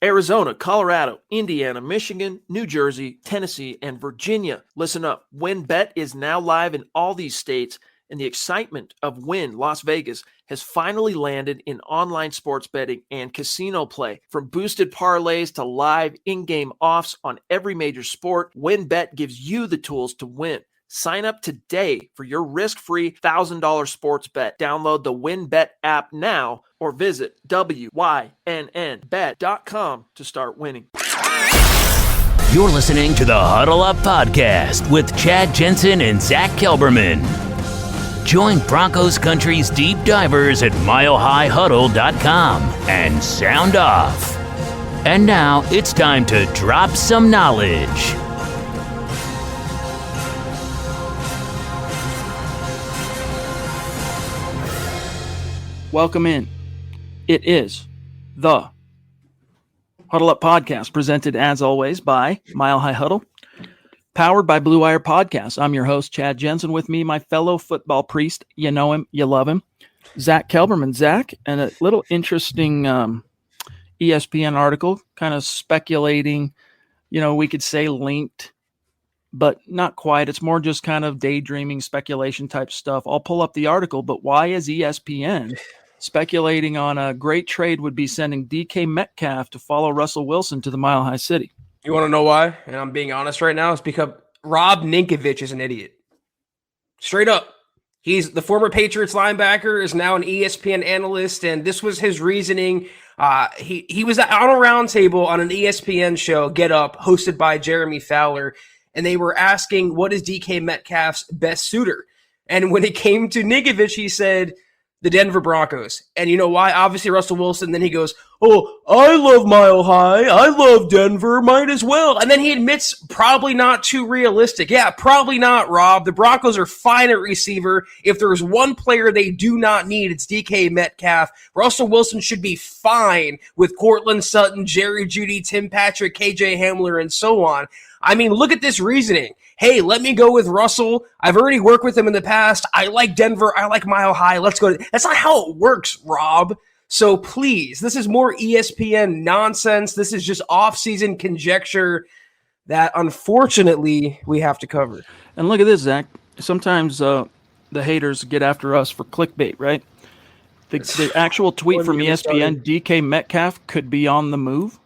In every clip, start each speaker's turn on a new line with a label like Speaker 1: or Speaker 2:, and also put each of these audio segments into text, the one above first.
Speaker 1: Arizona, Colorado, Indiana, Michigan, New Jersey, Tennessee, and Virginia. Listen up. WynnBET is now live in all these states, and the excitement of Wynn Las Vegas has finally landed in online sports betting and casino play. From boosted parlays to live in-game offs on every major sport, WynnBET gives you the tools to win. Sign up today for your risk-free $1,000 sports bet. Download the WynnBET app now or visit wynnbet.com to start winning.
Speaker 2: You're listening to the Huddle Up Podcast with Chad Jensen and Zack Kelberman. Join Broncos Country's deep divers at milehighhuddle.com and sound off. And now it's time to drop some knowledge.
Speaker 1: Welcome in. It is the Huddle Up Podcast, presented as always by Mile High Huddle, powered by Blue Wire Podcasts. I'm your host, Chad Jensen. With me, my fellow football priest. You know him, you love him, Zack Kelberman. Zack, and a little interesting ESPN article, kind of speculating, we could say linked, but not quite. It's more just kind of daydreaming, speculation type stuff. I'll pull up the article, but why is ESPN speculating on a great trade would be sending DK Metcalf to follow Russell Wilson to the Mile High City?
Speaker 3: You want to know why? And I'm being honest right now. It's because Rob Ninkovich is an idiot. Straight up. He's the former Patriots linebacker, is now an ESPN analyst, and this was his reasoning. He was on a roundtable on an ESPN show, Get Up, hosted by Jeremy Fowler, and they were asking, what is DK Metcalf's best suitor? And when it came to Ninkovich, he said, the Denver Broncos. And you know why? Obviously, Russell Wilson. Then he goes, oh, I love Mile High. I love Denver. Might as well. And then he admits probably not too realistic. Yeah, probably not, Rob. The Broncos are fine at receiver. If there's one player they do not need, it's DK Metcalf. Russell Wilson should be fine with Cortland Sutton, Jerry Jeudy, Tim Patrick, KJ Hamler, and so on. I mean, look at this reasoning. Hey, let me go with Russell. I've already worked with him in the past. I like Denver. I like Mile High. Let's go. That's not how it works, Rob. So please, this is more ESPN nonsense. This is just off-season conjecture that, unfortunately, we have to cover.
Speaker 1: And look at this, Zack. Sometimes the haters get after us for clickbait, right? The actual tweet from ESPN, DK Metcalf could be on the move.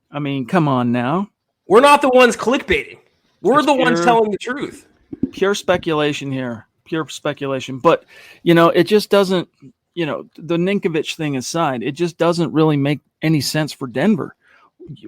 Speaker 1: I mean, come on now.
Speaker 3: We're not the ones clickbaiting. We're the ones telling the truth.
Speaker 1: Pure speculation here. Pure speculation. But, it just doesn't, the Ninkovich thing aside, it just doesn't really make any sense for Denver.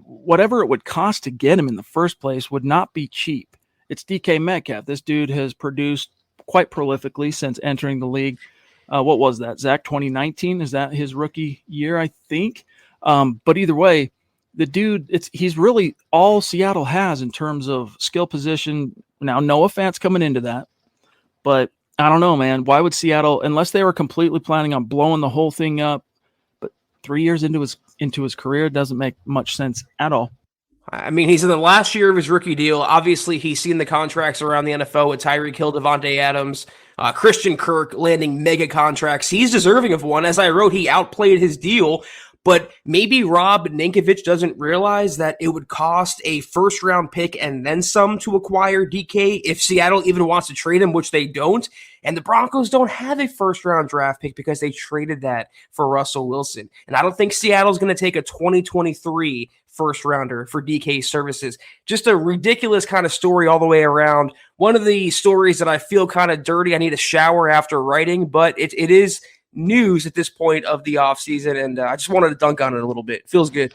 Speaker 1: Whatever it would cost to get him in the first place would not be cheap. It's DK Metcalf. This dude has produced quite prolifically since entering the league. What was that, Zack? 2019? Is that his rookie year, I think? But either way, the dude, he's really all Seattle has in terms of skill position. Now, Noah Fant's coming into that, but I don't know, man. Why would Seattle, unless they were completely planning on blowing the whole thing up, but 3 years into his career, it doesn't make much sense at all.
Speaker 3: I mean, he's in the last year of his rookie deal. Obviously, he's seen the contracts around the NFL with Tyreek Hill, Devontae Adams, Christian Kirk landing mega contracts. He's deserving of one. As I wrote, he outplayed his deal. But maybe Rob Ninkovich doesn't realize that it would cost a first-round pick and then some to acquire DK if Seattle even wants to trade him, which they don't. And the Broncos don't have a first-round draft pick because they traded that for Russell Wilson. And I don't think Seattle's going to take a 2023 first-rounder for DK's services. Just a ridiculous kind of story all the way around. One of the stories that I feel kind of dirty. I need a shower after writing, but it is news at this point of the offseason, and I just wanted to dunk on it a little bit. Feels good.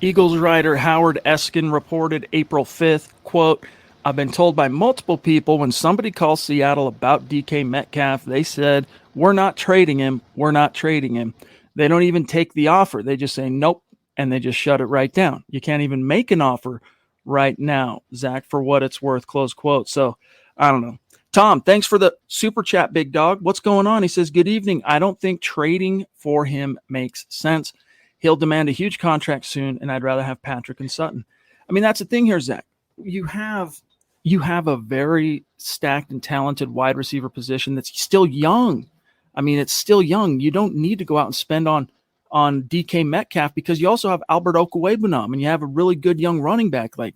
Speaker 1: Eagles writer Howard Eskin reported April 5th, quote, I've been told by multiple people when somebody calls Seattle about DK Metcalf, they said, we're not trading him. We're not trading him. They don't even take the offer. They just say, nope, and they just shut it right down. You can't even make an offer right now, Zack, for what it's worth, close quote. So, I don't know. Tom, thanks for the super chat, big dog. What's going on? He says, good evening. I don't think trading for him makes sense. He'll demand a huge contract soon, and I'd rather have Patrick and Sutton. I mean, that's the thing here, Zack. You have a very stacked and talented wide receiver position that's still young. I mean, it's still young. You don't need to go out and spend on on DK Metcalf because you also have Albert Okwuegbunam and you have a really good young running back. Like,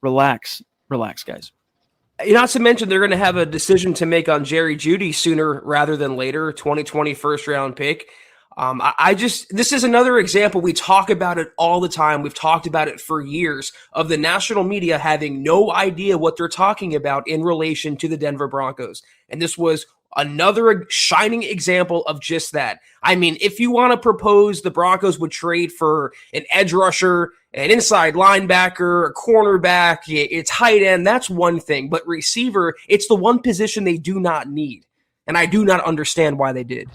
Speaker 1: relax, guys.
Speaker 3: Not to mention they're going to have a decision to make on Jerry Jeudy sooner rather than later, 2020 first round pick. This is another example. We talk about it all the time. We've talked about it for years of the national media having no idea what they're talking about in relation to the Denver Broncos. And this was another shining example of just that. I mean, if you want to propose the Broncos would trade for an edge rusher, an inside linebacker, a cornerback, a tight end, that's one thing. But receiver, it's the one position they do not need. And I do not understand why they did.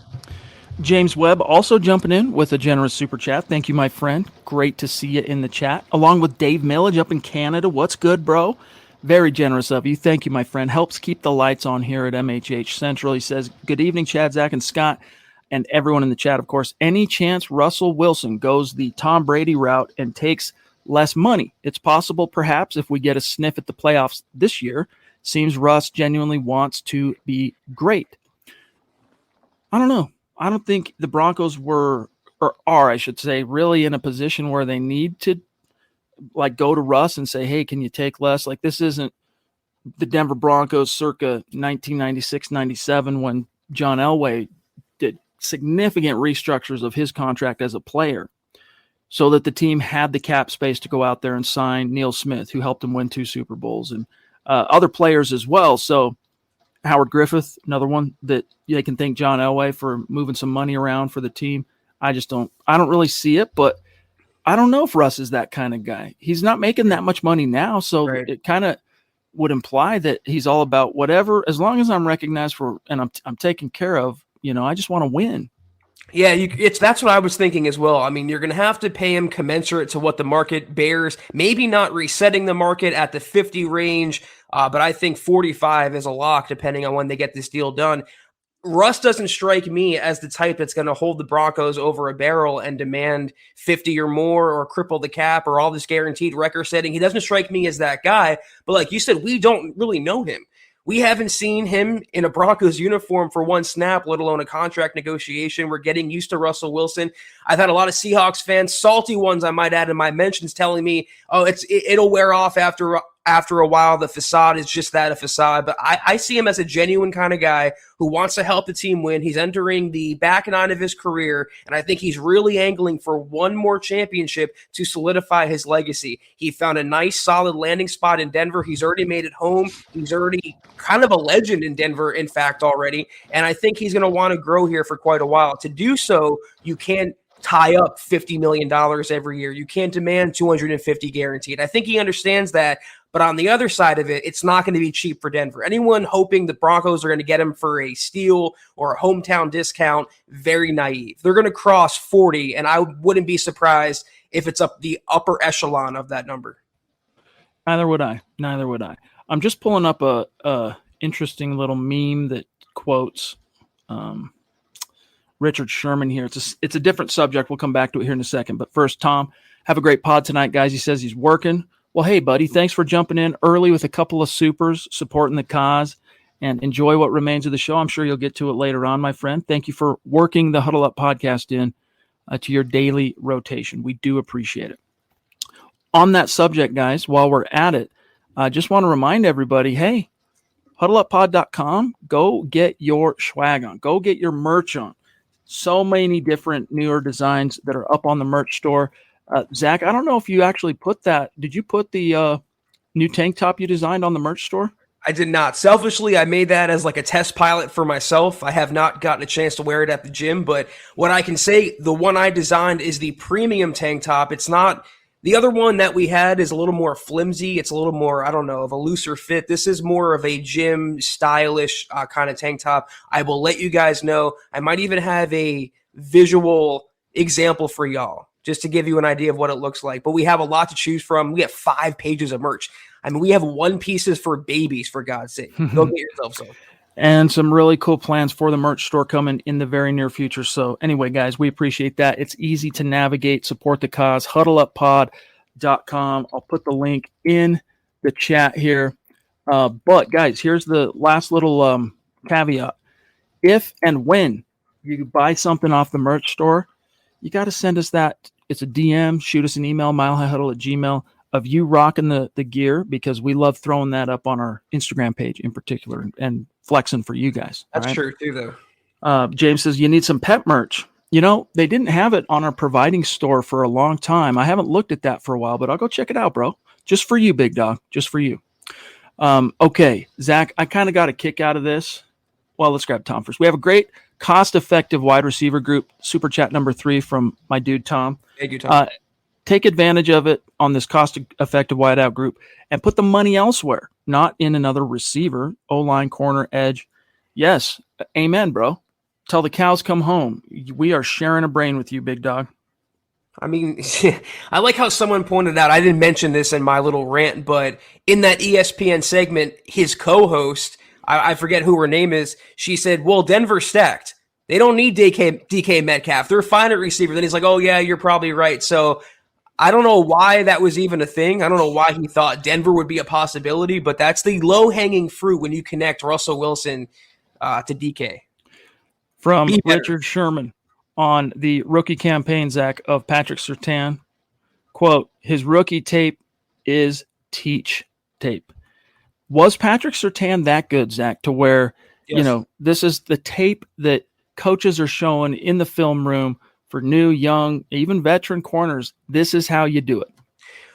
Speaker 1: James Webb also jumping in with a generous super chat. Thank you, my friend. Great to see you in the chat. Along with Dave Millage up in Canada. What's good, bro? Very generous of you. Thank you, my friend. Helps keep the lights on here at MHH Central. He says, good evening, Chad, Zach, and Scott, and everyone in the chat, of course. Any chance Russell Wilson goes the Tom Brady route and takes less money? It's possible, perhaps, if we get a sniff at the playoffs this year. Seems Russ genuinely wants to be great. I don't know. I don't think the Broncos are, I should say, really in a position where they need to like go to Russ and say, hey, can you take less? Like, this isn't the Denver Broncos circa 1996-97 when John Elway did significant restructures of his contract as a player so that the team had the cap space to go out there and sign Neil Smith, who helped them win 2 Super Bowls, and other players as well. So Howard Griffith, another one that they can thank John Elway for moving some money around for the team. I don't really see it, but I don't know if Russ is that kind of guy. He's not making that much money now, so right. It kind of would imply that he's all about whatever, as long as I'm recognized for and I'm taken care of, I just want to win.
Speaker 3: Yeah, that's what I was thinking as well. I mean, you're going to have to pay him commensurate to what the market bears, maybe not resetting the market at the 50 range, but I think 45 is a lock depending on when they get this deal done. Russ doesn't strike me as the type that's going to hold the Broncos over a barrel and demand 50 or more or cripple the cap or all this guaranteed record setting. He doesn't strike me as that guy, but like you said, we don't really know him. We haven't seen him in a Broncos uniform for one snap, let alone a contract negotiation. We're getting used to Russell Wilson. I've had a lot of Seahawks fans, salty ones I might add in my mentions, telling me, it'll wear off after a while. The facade is just that, a facade. But I see him as a genuine kind of guy who wants to help the team win. He's entering the back nine of his career, and I think he's really angling for one more championship to solidify his legacy. He found a nice, solid landing spot in Denver. He's already made it home. He's already kind of a legend in Denver, in fact, already. And I think he's going to want to grow here for quite a while. To do so, you can't tie up $50 million every year. You can't demand $250 guaranteed. I think he understands that. But on the other side of it, it's not going to be cheap for Denver. Anyone hoping the Broncos are going to get him for a steal or a hometown discount, very naive. They're going to cross 40, and I wouldn't be surprised if it's up the upper echelon of that number.
Speaker 1: Neither would I. I'm just pulling up a interesting little meme that quotes Richard Sherman here. It's a different subject. We'll come back to it here in a second. But first, Tom, have a great pod tonight, guys. He says he's working. Well, hey, buddy, thanks for jumping in early with a couple of supers, supporting the cause, and enjoy what remains of the show. I'm sure you'll get to it later on, my friend. Thank you for working the Huddle Up podcast in to your daily rotation. We do appreciate it. On that subject, guys, while we're at it, I just want to remind everybody, hey, huddleuppod.com, go get your swag on. Go get your merch on. So many different newer designs that are up on the merch store. Zach, I don't know if you actually put that. Did you put the new tank top you designed on the merch store?
Speaker 3: I did not. Selfishly, I made that as like a test pilot for myself. I have not gotten a chance to wear it at the gym, but what I can say, the one I designed is the premium tank top. It's not the other one that we had is a little more flimsy. It's a little more, I don't know, of a looser fit. This is more of a gym stylish kind of tank top. I will let you guys know. I might even have a visual example for y'all, just to give you an idea of what it looks like. But we have a lot to choose from. We have 5 pages of merch. I mean, we have one pieces for babies, for God's sake. Go get yourself some.
Speaker 1: And some really cool plans for the merch store coming in the very near future. So anyway, guys, we appreciate that. It's easy to navigate, support the cause, huddleuppod.com. I'll put the link in the chat here. But guys, here's the last little caveat. If and when you buy something off the merch store, you got to send us that. It's a DM, shoot us an email, milehighhuddle@gmail.com, of you rocking the gear, because we love throwing that up on our Instagram page in particular and flexing for you guys.
Speaker 3: That's
Speaker 1: right?
Speaker 3: true too, though.
Speaker 1: James says you need some pet merch. They didn't have it on our providing store for a long time. I haven't looked at that for a while, but I'll go check it out, bro. Just for you, big dog. Just for you. Okay, Zach, I kind of got a kick out of this. Well, let's grab Tom first. We have a great cost-effective wide receiver group, super chat number 3 from my dude, Tom.
Speaker 3: Thank you, Tom.
Speaker 1: Take advantage of it on this cost-effective wideout group and put the money elsewhere, not in another receiver, O-line, corner, edge. Yes, amen, bro. Till the cows come home. We are sharing a brain with you, big dog.
Speaker 3: I mean, I like how someone pointed out, I didn't mention this in my little rant, but in that ESPN segment, his co-host, I forget who her name is, she said, well, Denver stacked. They don't need DK Metcalf. They're fine at receiver. Then he's like, oh, yeah, you're probably right. So I don't know why that was even a thing. I don't know why he thought Denver would be a possibility, but that's the low-hanging fruit when you connect Russell Wilson to DK.
Speaker 1: From Richard Sherman on the rookie campaign, Zach, of Patrick Surtain, quote, his rookie tape is teach tape. Was Patrick Surtain that good, Zach, to where,
Speaker 3: Yes.
Speaker 1: This is the tape that coaches are showing in the film room for new, young, even veteran corners? This is how you do it.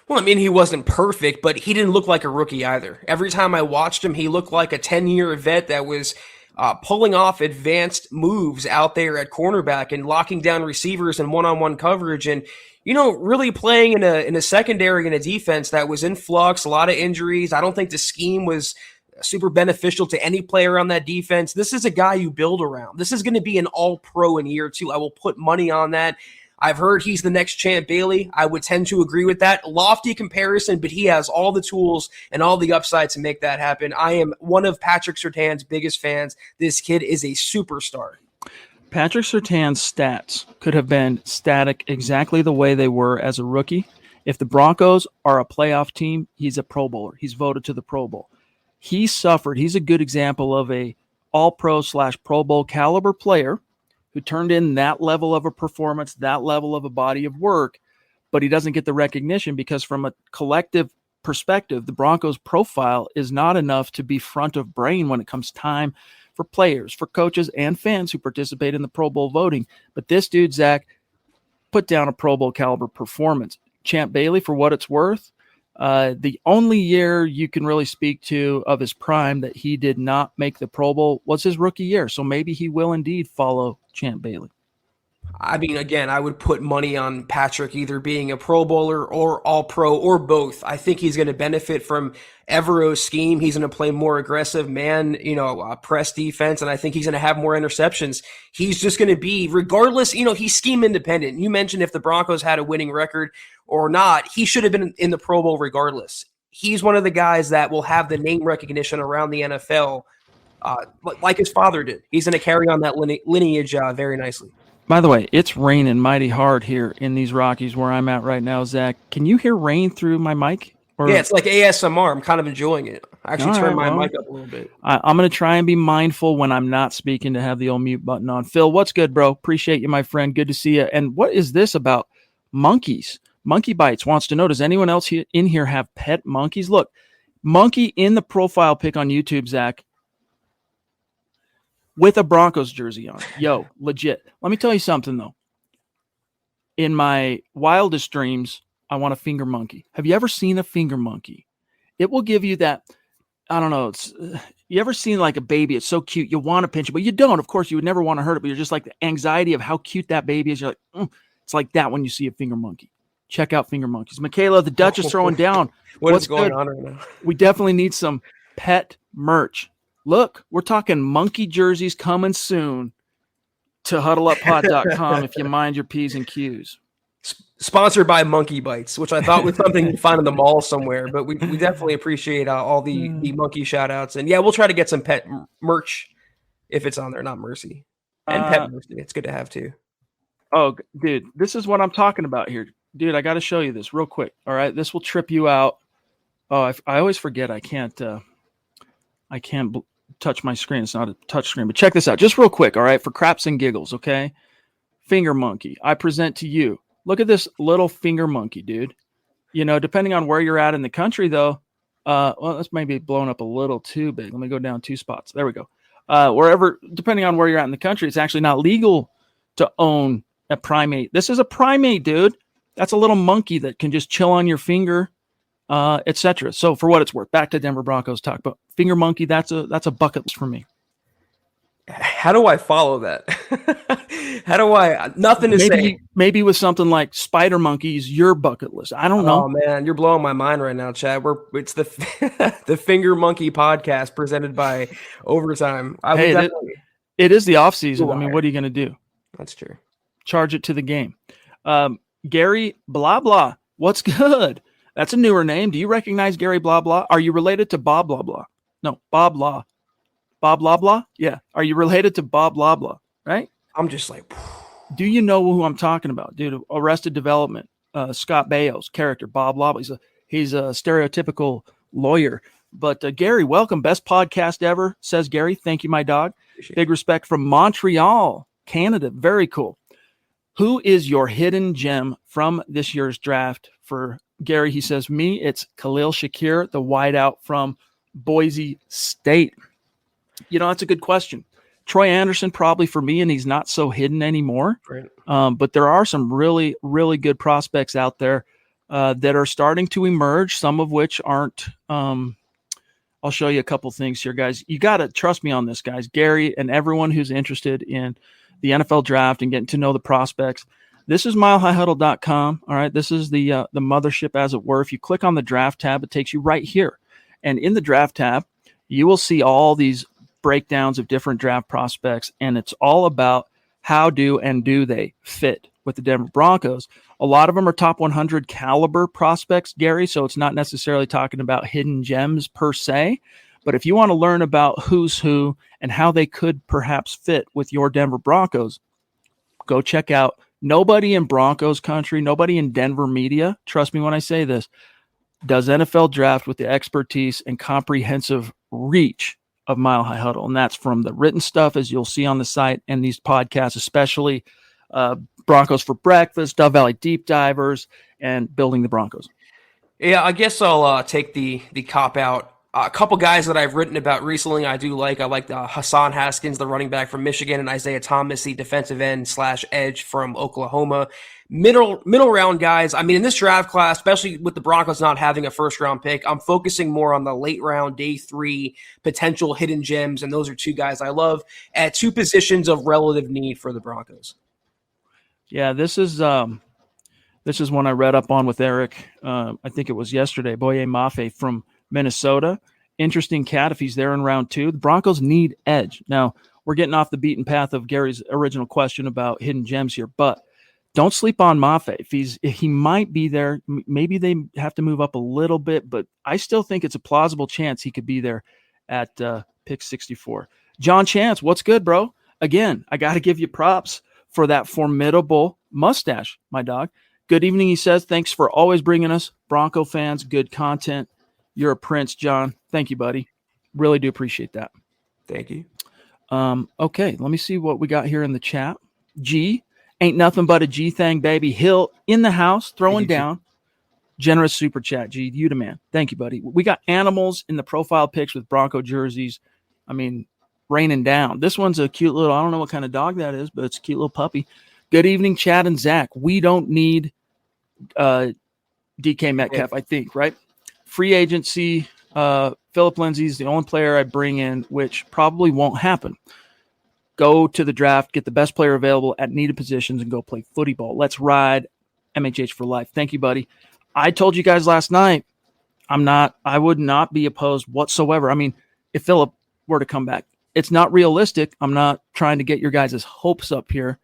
Speaker 3: Well, I mean, he wasn't perfect, but he didn't look like a rookie either. Every time I watched him, he looked like a 10-year vet that was pulling off advanced moves out there at cornerback and locking down receivers in one-on-one coverage and, really playing in a secondary and a defense that was in flux, a lot of injuries. I don't think the scheme was super beneficial to any player on that defense. This is a guy you build around. This is going to be an all-pro in year 2. I will put money on that. I've heard he's the next Champ Bailey. I would tend to agree with that. Lofty comparison, but he has all the tools and all the upside to make that happen. I am one of Patrick Surtain's biggest fans. This kid is a superstar.
Speaker 1: Patrick Surtain's stats could have been static exactly the way they were as a rookie. If the Broncos are a playoff team, he's a Pro Bowler. He's voted to the Pro Bowl. He suffered. He's a good example of a all-pro / Pro Bowl caliber player who turned in that level of a performance, that level of a body of work, but he doesn't get the recognition because from a collective perspective, the Broncos profile is not enough to be front of brain when it comes time for players, for coaches, and fans who participate in the Pro Bowl voting. But this dude, Zach, put down a Pro Bowl caliber performance. Champ Bailey, for what it's worth, the only year you can really speak to of his prime that he did not make the Pro Bowl was his rookie year. So maybe he will indeed follow Champ Bailey.
Speaker 3: I mean, again, I would put money on Patrick either being a Pro Bowler or All-Pro or both. I think he's going to benefit from Evero's scheme. He's going to play more aggressive man, press defense, and I think he's going to have more interceptions. He's just going to be, regardless, he's scheme independent. You mentioned if the Broncos had a winning record or not, he should have been in the Pro Bowl regardless. He's one of the guys that will have the name recognition around the NFL like his father did. He's going to carry on that lineage very nicely.
Speaker 1: By the way, it's raining mighty hard here in these Rockies where I'm at right now, Zach. Can you hear rain through my mic? Or...
Speaker 3: Yeah, it's like ASMR. I'm kind of enjoying it. I actually turned my mic up a little bit.
Speaker 1: I'm going to try and be mindful when I'm not speaking to have the old mute button on. Phil, what's good, bro? Appreciate you, my friend. Good to see you. And what is this about monkeys? Monkey Bites wants to know, does anyone else in here have pet monkeys? Look, monkey in the profile pic on YouTube, Zach, with a Broncos jersey on. Yo, legit. Let me tell you something, though. In my wildest dreams, I want a finger monkey. Have you ever seen a finger monkey? It will give you that, I don't know, you ever seen like a baby? It's so cute. You want to pinch it, but you don't. Of course, you would never want to hurt it, but you're just like the anxiety of how cute that baby is. You're like, it's like that when you see a finger monkey. Check out finger monkeys. Michaela, the Dutch is throwing down.
Speaker 3: What's going on right now?
Speaker 1: We definitely need some pet merch. Look, we're talking monkey jerseys coming soon to huddleuppod.com if you mind your P's and Q's.
Speaker 3: Sponsored by Monkey Bites, which I thought was something you'd find in the mall somewhere, but we definitely appreciate all the monkey shout outs. And yeah, we'll try to get some pet merch if it's on there, not Mercy. And pet Mercy. It's good to have too.
Speaker 1: Oh, dude, this is what I'm talking about here. Dude, I got to show you this real quick. All right, this will trip you out. Oh, I always forget I can't touch my screen. It's not a touch screen, but check this out just real quick. All right. For craps and giggles. Okay. finger monkey. I present to you. Look at this little finger monkey, dude. Depending on where you're at in the country, though, well, that's maybe blown up a little too big. Let me go down 2 spots. There we go. Depending on where you're at in the country, it's actually not legal to own a primate. This is a primate, dude. That's a little monkey that can just chill on your finger, etc. So for what it's worth, back to Denver Broncos talk. But finger monkey, that's a bucket list for me.
Speaker 3: How do I follow that? How do I? Nothing to say.
Speaker 1: Maybe with something like spider monkeys, your bucket list. I don't know.
Speaker 3: Oh man, you're blowing my mind right now, Chad. It's the the Finger Monkey podcast presented by Overtime.
Speaker 1: It is the off season. I mean, what are you going to do?
Speaker 3: That's true.
Speaker 1: Charge it to the game. Gary blah blah. What's good? That's a newer name. Do you recognize Gary blah blah? Are you related to Bob blah blah? No, Bob Law. Bob blah blah? Yeah. Are you related to Bob blah blah? Right?
Speaker 3: I'm just like,
Speaker 1: do you know who I'm talking about? Dude, Arrested Development, Scott Baio's character, Bob blah blah. He's a stereotypical lawyer. But Gary, welcome. Best podcast ever, says Gary. Thank you, my dog. Big respect from Montreal, Canada. Very cool. Who is your hidden gem from this year's draft? For Gary, he says, me, it's Khalil Shakir, the wideout from Boise State. That's a good question. Troy Anderson probably for me, and he's not so hidden anymore.
Speaker 3: Right.
Speaker 1: But there are some really, really good prospects out there that are starting to emerge, some of which aren't. I'll show you a couple things here, guys. You got to trust me on this, guys. Gary and everyone who's interested in the NFL draft and getting to know the prospects. This is milehighhuddle.com. All right. This is the mothership, as it were. If you click on the draft tab, it takes you right here. And in the draft tab, you will see all these breakdowns of different draft prospects, and it's all about how do they fit with the Denver Broncos. A lot of them are top 100 caliber prospects, Gary, so it's not necessarily talking about hidden gems per se, but if you want to learn about who's who and how they could perhaps fit with your Denver Broncos, go check out nobody in Broncos country, nobody in Denver media, trust me when I say this, does NFL draft with the expertise and comprehensive reach of Mile High Huddle. And that's from the written stuff, as you'll see on the site, and these podcasts, especially Broncos for Breakfast, Dove Valley Deep Divers, and Building the Broncos.
Speaker 3: Yeah, I guess I'll take the cop out. A couple guys that I've written about recently I do like. I like Hassan Haskins, the running back from Michigan, and Isaiah Thomas, the defensive end / edge from Oklahoma. Middle round guys. I mean, in this draft class, especially with the Broncos not having a first round pick, I'm focusing more on the late round, day 3 potential hidden gems, and those are 2 guys I love at 2 positions of relative need for the Broncos.
Speaker 1: Yeah, this is one I read up on with Eric. I think it was yesterday. Boye Mafe from Minnesota. Interesting cat if he's there in round 2. The Broncos need edge. Now, we're getting off the beaten path of Gary's original question about hidden gems here, but don't sleep on Mafe. If he might be there, maybe they have to move up a little bit, but I still think it's a plausible chance he could be there at pick 64. John Chance, what's good, bro? Again, I got to give you props for that formidable mustache, my dog. Good evening, he says. Thanks for always bringing us Bronco fans good content. You're a prince, John. Thank you, buddy. Really do appreciate that.
Speaker 3: Thank you.
Speaker 1: Okay, let me see what we got here in the chat. G, ain't nothing but a G thing, baby. Hill in the house, throwing down. Generous super chat, G. You the man. Thank you, buddy. We got animals in the profile pics with Bronco jerseys. I mean, raining down. This one's a cute little, I don't know what kind of dog that is, but it's a cute little puppy. Good evening, Chad and Zach. We don't need DK Metcalf, I think, right? Free agency, Philip Lindsay's the only player I bring in, which probably won't happen. Go to the draft, get the best player available at needed positions, and go play footy ball. Let's ride MHH for life. Thank you, buddy. I told you guys last night, I would not be opposed whatsoever. I mean, if Philip were to come back, it's not realistic. I'm not trying to get your guys' hopes up here,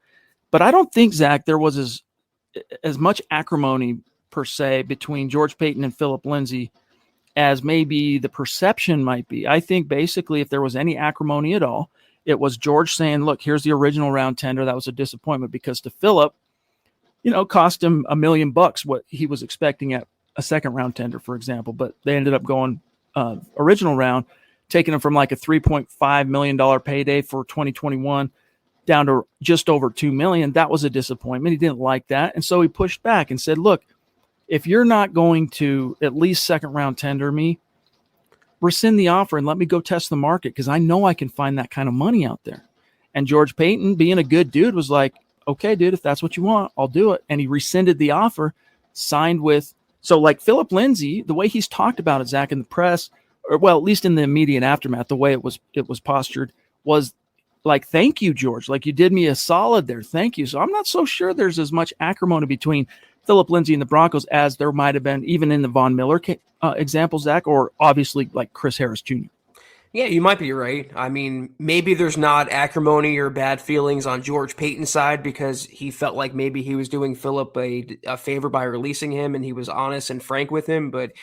Speaker 1: but I don't think, Zach, there was as much acrimony per se between George Payton and Philip Lindsay as maybe the perception might be. I think basically if there was any acrimony at all, it was George saying, look, here's the original round tender. That was a disappointment because to Philip, cost him $1 million what he was expecting at a second round tender, for example, but they ended up going original round, taking him from like a $3.5 million payday for 2021 down to just over $2 million. That was a disappointment. He didn't like that. And so he pushed back and said, look, if you're not going to at least second round tender me, rescind the offer and let me go test the market, because I know I can find that kind of money out there. And George Paton, being a good dude, was like, okay, dude, if that's what you want, I'll do it. And he rescinded the offer, signed with, so like Philip Lindsay, the way he's talked about it, Zach, in the press, or well, at least in the immediate aftermath, the way it was postured was like, thank you, George. Like, you did me a solid there. Thank you. So I'm not so sure there's as much acrimony between Philip Lindsay and the Broncos as there might have been even in the Von Miller example, Zach, or obviously like Chris Harris Jr.
Speaker 3: Yeah, you might be right. I mean, maybe there's not acrimony or bad feelings on George Paton's side because he felt like maybe he was doing Philip a favor by releasing him and he was honest and frank with him. But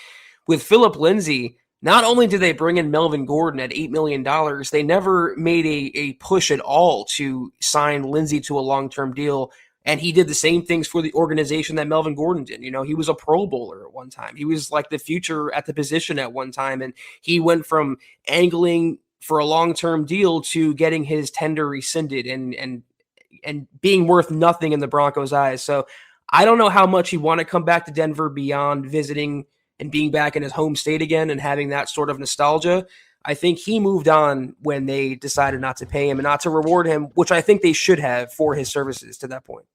Speaker 3: with Philip Lindsay, not only did they bring in Melvin Gordon at $8 million, they never made a push at all to sign Lindsay to a long-term deal. And he did the same things for the organization that Melvin Gordon did. You know, he was a Pro Bowler at one time. He was like the future at the position at one time. And he went from angling for a long-term deal to getting his tender rescinded and being worth nothing in the Broncos' eyes. So I don't know how much he want to come back to Denver beyond visiting and being back in his home state again and having that sort of nostalgia. I think he moved on when they decided not to pay him and not to reward him, which I think they should have for his services to that point.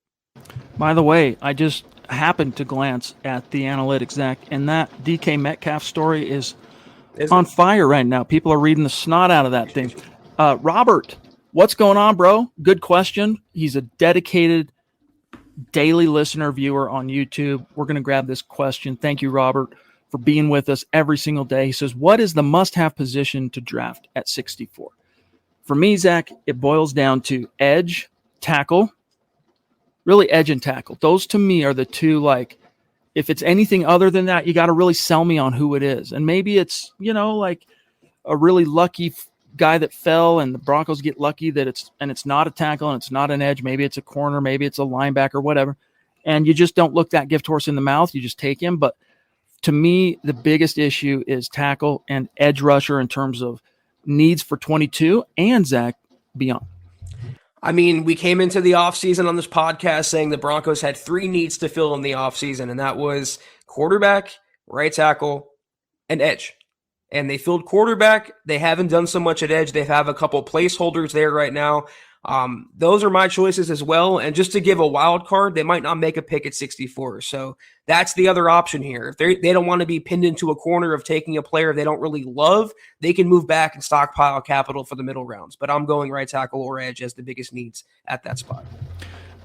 Speaker 1: By the way, I just happened to glance at the analytics, Zach, and that DK Metcalf story is on fire right now. People are reading the snot out of that thing. Robert, what's going on, bro? Good question. He's a dedicated daily listener, viewer on YouTube. We're going to grab this question. Thank you, Robert, for being with us every single day. He says, what is the must-have position to draft at 64? For me, Zach, it boils down to edge, tackle, really edge and tackle. Those to me are the two, like, if it's anything other than that, you got to really sell me on who it is. And maybe it's, you know, like a really lucky guy that fell and the Broncos get lucky that it's not a tackle and it's not an edge. Maybe it's a corner, maybe it's a linebacker, whatever. And you just don't look that gift horse in the mouth. You just take him. But to me, the biggest issue is tackle and edge rusher in terms of needs for 22 and Zach beyond.
Speaker 3: I mean, we came into the offseason on this podcast saying the Broncos had 3 needs to fill in the offseason, and that was quarterback, right tackle, and edge. And they filled quarterback. They haven't done so much at edge. They have a couple placeholders there right now. Those are my choices as well. And just to give a wild card, they might not make a pick at 64. So that's the other option here. If they don't want to be pinned into a corner of taking a player they don't really love, they can move back and stockpile capital for the middle rounds. But I'm going right tackle or edge as the biggest needs at that spot.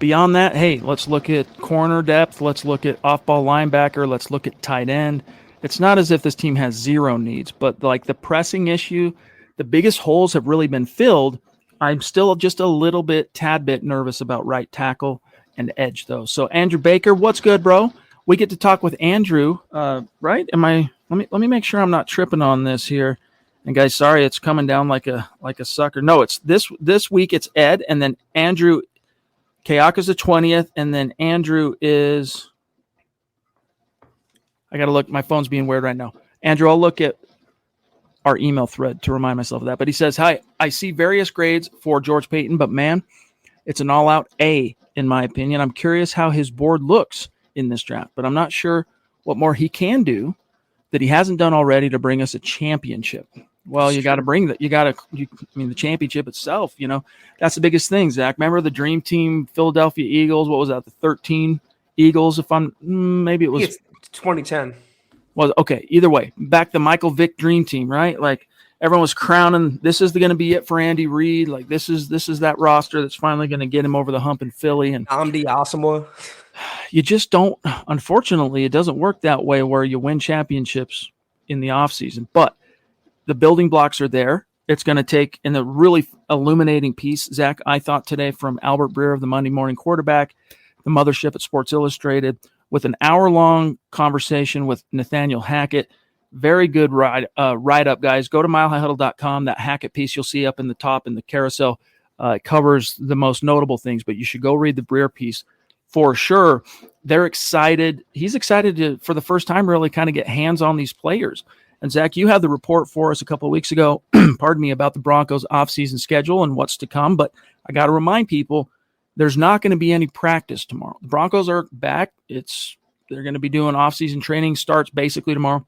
Speaker 1: Beyond that, hey, let's look at corner depth. Let's look at off-ball linebacker. Let's look at tight end. It's not as if this team has zero needs, but like the pressing issue, the biggest holes have really been filled. I'm still just a tad bit nervous about right tackle and edge, though. So Andrew Baker, what's good, bro? We get to talk with Andrew, right? Let me make sure I'm not tripping on this here. And guys, sorry, it's coming down like a sucker. No, it's this week. It's Ed, and then Andrew. Kayaka's the 20th, and then Andrew is. I got to look. My phone's being weird right now. Andrew, I'll look at our email thread to remind myself of that. But he says, hi, I see various grades for George Paton, but man, it's an all-out A, in my opinion. I'm curious how his board looks in this draft, but I'm not sure what more he can do that he hasn't done already to bring us a championship. Well, you got to bring that. The championship itself, that's the biggest thing, Zach. Remember the dream team, Philadelphia Eagles? What was that? The 13 Eagles, maybe it was.
Speaker 3: It's 2010.
Speaker 1: Well, okay. Either way, back the Michael Vick dream team, right? Like everyone was crowning. This is going to be it for Andy Reid. Like this is that roster that's finally going to get him over the hump in Philly. And
Speaker 3: Amdi Asamoah.
Speaker 1: You just don't. Unfortunately, it doesn't work that way where you win championships in the offseason. But the building blocks are there. It's going to take, in a really illuminating piece, Zach, I thought today from Albert Breer of the Monday Morning Quarterback, the mothership at Sports Illustrated, with an hour-long conversation with Nathaniel Hackett. Very good write-up, guys. Go to milehighhuddle.com. That Hackett piece you'll see up in the top in the carousel covers the most notable things, but you should go read the Breer piece for sure. They're excited. He's excited to, for the first time, really kind of get hands on these players. And Zach, you had the report for us a couple of weeks ago, pardon me, about the Broncos offseason schedule and what's to come. But I got to remind people, there's not going to be any practice tomorrow. The Broncos are back. They're going to be doing offseason training, starts basically tomorrow.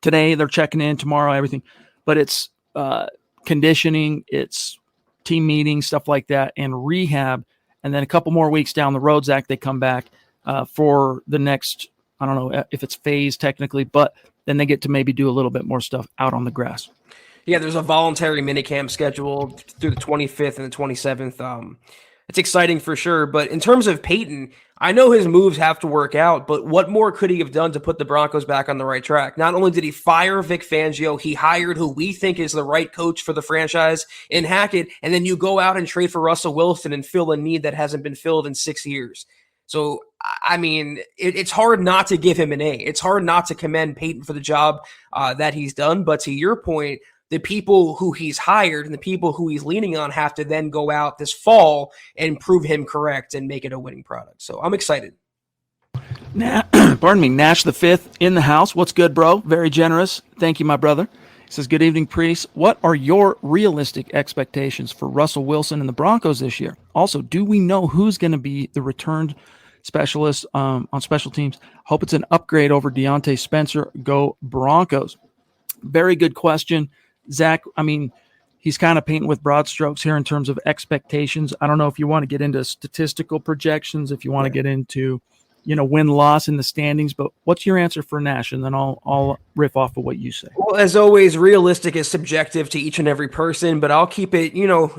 Speaker 1: Today, they're checking in, tomorrow, everything. But it's conditioning, it's team meetings, stuff like that, and rehab. And then a couple more weeks down the road, Zach, they come back for the next, I don't know if it's phase technically, but then they get to maybe do a little bit more stuff out on the grass.
Speaker 3: Yeah, there's a voluntary minicamp scheduled through the 25th and the 27th. It's exciting for sure. But in terms of Peyton, I know his moves have to work out, but what more could he have done to put the Broncos back on the right track? Not only did he fire Vic Fangio, he hired who we think is the right coach for the franchise in Hackett, and then you go out and trade for Russell Wilson and fill a need that hasn't been filled in 6 years. So, I mean, it's hard not to give him an A. It's hard not to commend Peyton for the job that he's done. But to your point, the people who he's hired and the people who he's leaning on have to then go out this fall and prove him correct and make it a winning product. So I'm excited.
Speaker 1: Pardon me, Nash the Fifth in the house. What's good, bro? Very generous. Thank you, my brother. He says, good evening, Priest. What are your realistic expectations for Russell Wilson and the Broncos this year? Also, do we know who's going to be the returned specialist on special teams? Hope it's an upgrade over Deontay Spencer. Go Broncos. Very good question. Zach, I mean, he's kind of painting with broad strokes here in terms of expectations. I don't know if you want to get into statistical projections, if you want to get into, win-loss in the standings, but what's your answer for Nash? And then I'll riff off of what you say.
Speaker 3: Well, as always, realistic is subjective to each and every person, but I'll keep it,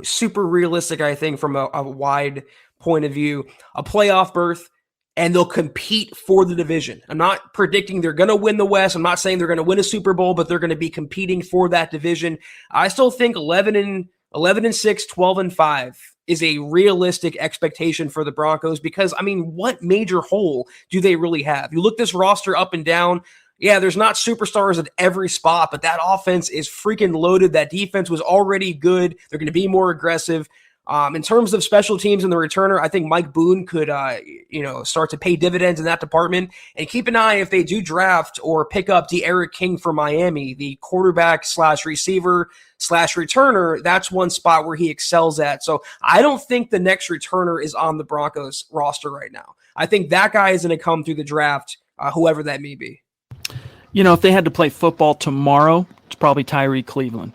Speaker 3: super realistic, I think, from a wide point of view. A playoff berth, and they'll compete for the division. I'm not predicting they're going to win the West. I'm not saying they're going to win a Super Bowl, but they're going to be competing for that division. I still think 11-6, 12-5 is a realistic expectation for the Broncos because, I mean, what major hole do they really have? You look this roster up and down. Yeah, there's not superstars at every spot, but that offense is freaking loaded. That defense was already good. They're going to be more aggressive. In terms of special teams and the returner, I think Mike Boone could, start to pay dividends in that department. And keep an eye if they do draft or pick up De'Aaron King from Miami, the quarterback / receiver / returner. That's one spot where he excels at. So I don't think the next returner is on the Broncos roster right now. I think that guy is going to come through the draft, whoever that may be.
Speaker 1: If they had to play football tomorrow, it's probably Tyree Cleveland.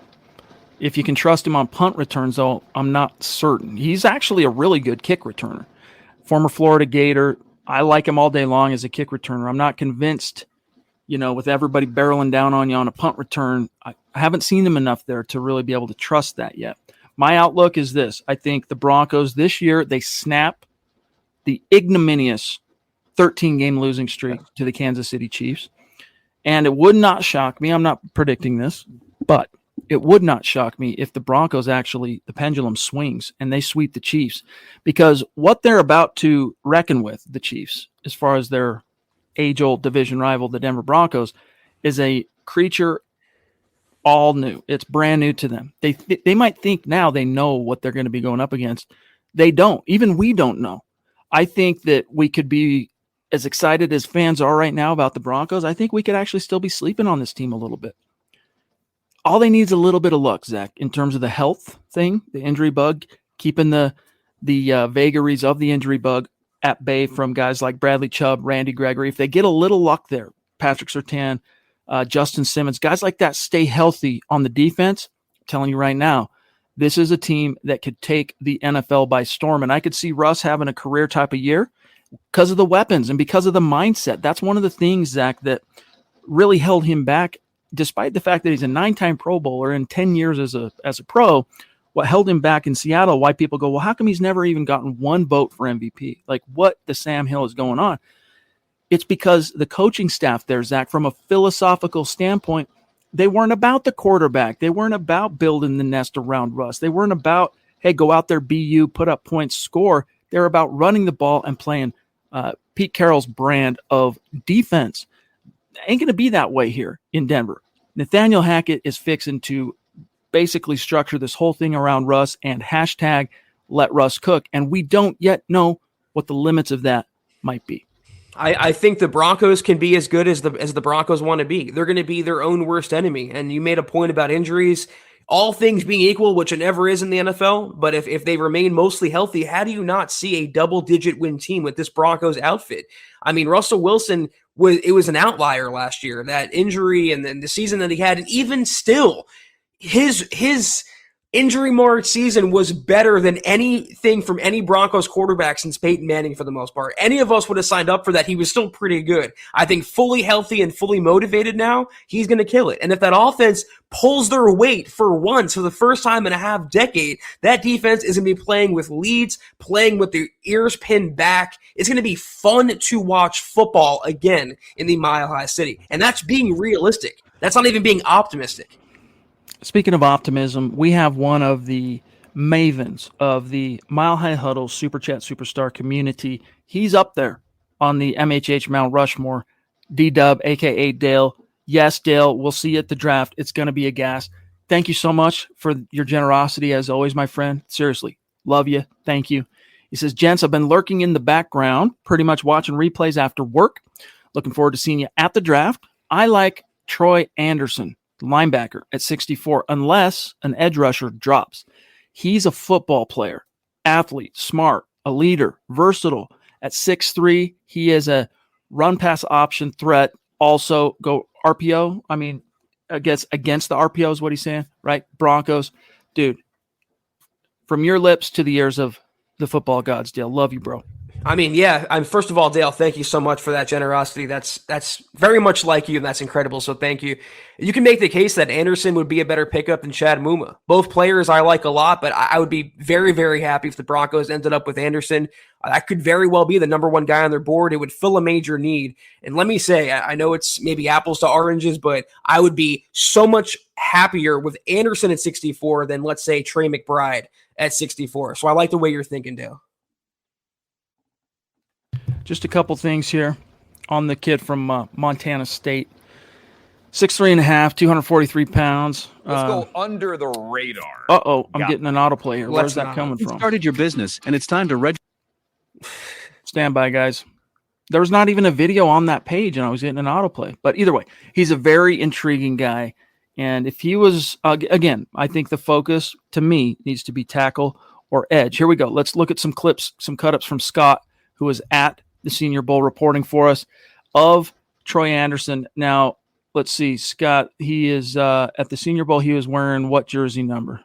Speaker 1: If you can trust him on punt returns, though, I'm not certain. He's actually a really good kick returner. Former Florida Gator. I like him all day long as a kick returner. I'm not convinced, with everybody barreling down on you on a punt return, I haven't seen him enough there to really be able to trust that yet. My outlook is this. I think the Broncos this year, they snap the ignominious 13-game losing streak to the Kansas City Chiefs. And it would not shock me. I'm not predicting this, but it would not shock me if the Broncos actually, the pendulum swings and they sweep the Chiefs, because what they're about to reckon with, the Chiefs, as far as their age-old division rival, the Denver Broncos, is a creature all new. It's brand new to them. They might think now they know what they're going to be going up against. They don't. Even we don't know. I think that we could be as excited as fans are right now about the Broncos. I think we could actually still be sleeping on this team a little bit. All they need is a little bit of luck, Zach, in terms of the health thing, the injury bug, keeping the vagaries of the injury bug at bay from guys like Bradley Chubb, Randy Gregory. If they get a little luck there, Patrick Surtain, Justin Simmons, guys like that stay healthy on the defense, I'm telling you right now, this is a team that could take the NFL by storm. And I could see Russ having a career type of year because of the weapons and because of the mindset. That's one of the things, Zach, that really held him back. Despite the fact that he's a 9-time Pro Bowler and 10 years as a pro, what held him back in Seattle, why people go, well, how come he's never even gotten one vote for MVP? Like, what the Sam Hill is going on? It's because the coaching staff there, Zach, from a philosophical standpoint, they weren't about the quarterback. They weren't about building the nest around Russ. They weren't about, hey, go out there, be you, put up points, score. They're about running the ball and playing Pete Carroll's brand of defense. Ain't going to be that way here in Denver. Nathaniel Hackett is fixing to basically structure this whole thing around Russ and hashtag let Russ cook. And we don't yet know what the limits of that might be.
Speaker 3: I think the Broncos can be as good as the Broncos want to be. They're going to be their own worst enemy. And you made a point about injuries. All things being equal, which it never is in the NFL, but if they remain mostly healthy, how do you not see a double-digit win team with this Broncos outfit? I mean, Russell Wilson was an outlier last year, that injury and then the season that he had, and even still, his injury-marred season was better than anything from any Broncos quarterback since Peyton Manning for the most part. Any of us would have signed up for that. He was still pretty good. I think fully healthy and fully motivated now, he's going to kill it. And if that offense pulls their weight for once, for the first time in a half decade, that defense is going to be playing with leads, playing with their ears pinned back. It's going to be fun to watch football again in the Mile High City. And that's being realistic. That's not even being optimistic.
Speaker 1: Speaking of optimism, we have one of the mavens of the Mile High Huddle Super Chat Superstar community. He's up there on the MHH Mount Rushmore. D-Dub, a.k.a. Dale. Yes, Dale, we'll see you at the draft. It's going to be a gas. Thank you so much for your generosity, as always, my friend. Seriously, love you. Thank you. He says, gents, I've been lurking in the background, pretty much watching replays after work. Looking forward to seeing you at the draft. I like Troy Anderson, linebacker at 64, unless an edge rusher drops. He's a football player, athlete, smart, a leader, versatile. At 6'3", he is a run-pass option threat. Also, go RPO. I mean, I guess against the RPO is what he's saying, right? Broncos. Dude, from your lips to the ears of the football gods, Dale. Love you, bro.
Speaker 3: I mean, yeah. First of all, Dale, thank you so much for that generosity. That's very much like you, and that's incredible. So thank you. You can make the case that Anderson would be a better pickup than Chad Muma. Both players I like a lot, but I would be very, very happy if the Broncos ended up with Anderson. That could very well be the number one guy on their board. It would fill a major need. And let me say, I know it's maybe apples to oranges, but I would be so much happier with Anderson at 64 than, let's say, Trey McBride at 64. So I like the way you're thinking, Dale.
Speaker 1: Just a couple things here on the kid from Montana State. 6'3.5", 243 pounds.
Speaker 4: Let's go under the radar.
Speaker 1: Uh-oh, I'm getting an autoplay here. Where's that coming from?
Speaker 5: You started your business, and it's time to register.
Speaker 1: Stand by, guys. There was not even a video on that page, and I was getting an autoplay. But either way, he's a very intriguing guy. And if he was, again, I think the focus, to me, needs to be tackle or edge. Here we go. Let's look at some clips, some cut-ups from Scott, who was at the Senior Bowl reporting for us, of Troy Anderson. Now, let's see, Scott, he is at the Senior Bowl. He was wearing what jersey number?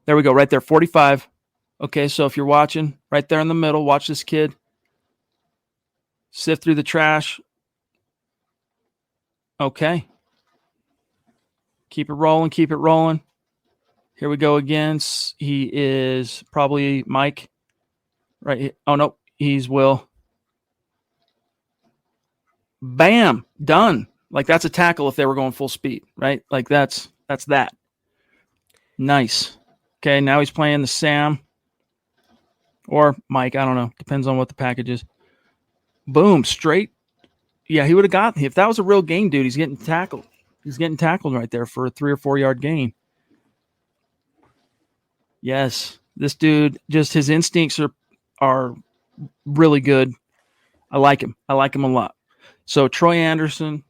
Speaker 1: There we go, right there, 45. Okay, so if you're watching, right there in the middle, watch this kid sift through the trash. Okay. Keep it rolling, keep it rolling. Here we go again. He is probably Mike. Right. Oh, no, he's Will. Bam, done. Like, that's a tackle if they were going full speed, right? Like, that's that. Nice. Okay, now he's playing the Sam or Mike. I don't know. Depends on what the package is. Boom, straight. Yeah, he would have gotten. If that was a real gain, dude, he's getting tackled. He's getting tackled right there for a 3 or 4 yard gain. Yes, this dude, just his instincts are really good. I like him. I like him a lot. So Troy Anderson,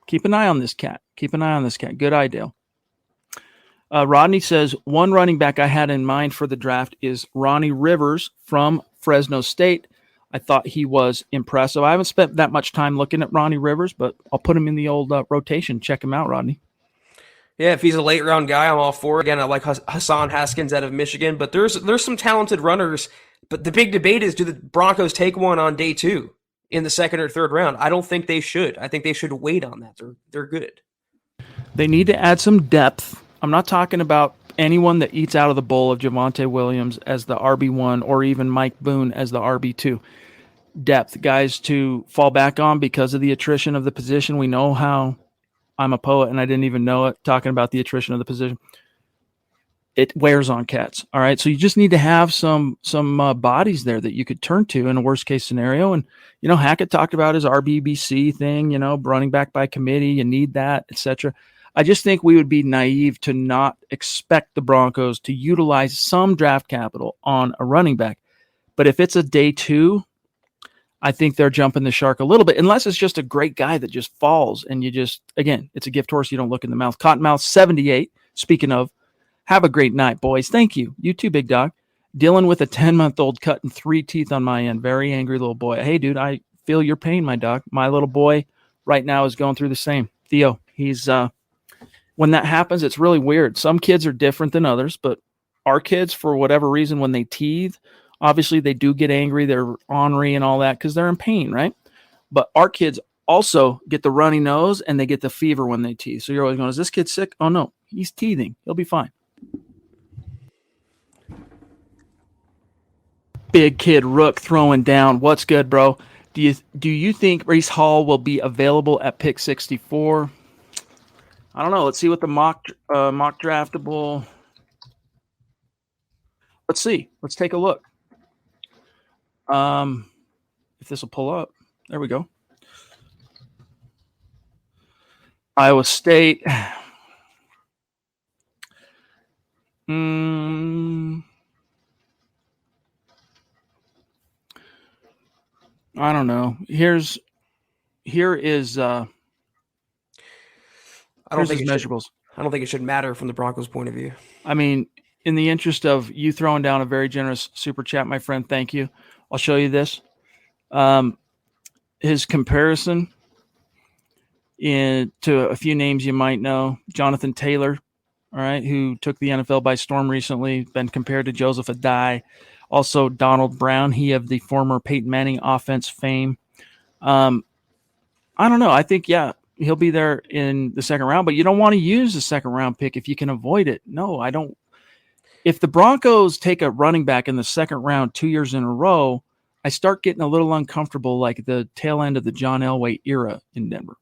Speaker 1: keep an eye on this cat. Keep an eye on this cat. Good eye, Dale. Rodney says, one running back I had in mind for the draft is Ronnie Rivers from Fresno State. I thought he was impressive. I haven't spent that much time looking at Ronnie Rivers, but I'll put him in the old rotation. Check him out, Rodney.
Speaker 3: Yeah, if he's a late round guy, I'm all for it. Again, I like Hassan Haskins out of Michigan, but there's some talented runners. But the big debate is, do the Broncos take one on day 2 in the 2nd or 3rd round? I don't think they should. I think they should wait on that. They're good.
Speaker 1: They need to add some depth. I'm not talking about anyone that eats out of the bowl of Javonte Williams as the RB1 or even Mike Boone as the RB2. Depth, guys to fall back on because of the attrition of the position. We know how I'm a poet and I didn't even know it, talking about the attrition of the position. It wears on cats. All right. So you just need to have some bodies there that you could turn to in a worst case scenario. And, you know, Hackett talked about his RBBC thing, you know, running back by committee, you need that, etc. I just think we would be naive to not expect the Broncos to utilize some draft capital on a running back. But if it's a day 2, I think they're jumping the shark a little bit, unless it's just a great guy that just falls and you just, again, it's a gift horse. You don't look in the mouth. Cottonmouth 78. Speaking of, have a great night, boys. Thank you. You too, big dog. Dealing with a 10-month-old cutting 3 teeth on my end. Very angry little boy. Hey, dude, I feel your pain, my dog. My little boy right now is going through the same. Theo, he's, when that happens, it's really weird. Some kids are different than others, but our kids, for whatever reason, when they teeth, obviously they do get angry. They're ornery and all that because they're in pain, right? But our kids also get the runny nose and they get the fever when they teeth. So you're always going, is this kid sick? Oh, no, he's teething. He'll be fine. Big Kid Rook throwing down. What's good, bro? Do you think Breece Hall will be available at pick 64? I don't know. Let's see what the mock draftable. Let's see. Let's take a look. If this will pull up. There we go. Iowa State. I don't know. Here is
Speaker 3: I don't think
Speaker 1: measurables.
Speaker 3: I don't think it should matter from the Broncos' point of view.
Speaker 1: I mean, in the interest of you throwing down a very generous super chat, my friend, thank you. I'll show you this. His comparison to a few names you might know. Jonathan Taylor, all right, who took the NFL by storm recently, been compared to Joseph Adai. Also, Donald Brown, he of the former Peyton Manning offense fame. I don't know. I think, yeah, he'll be there in the second round, but you don't want to use the second round pick if you can avoid it. No, I don't. If the Broncos take a running back in the second round 2 years in a row, I start getting a little uncomfortable, like the tail end of the John Elway era in Denver.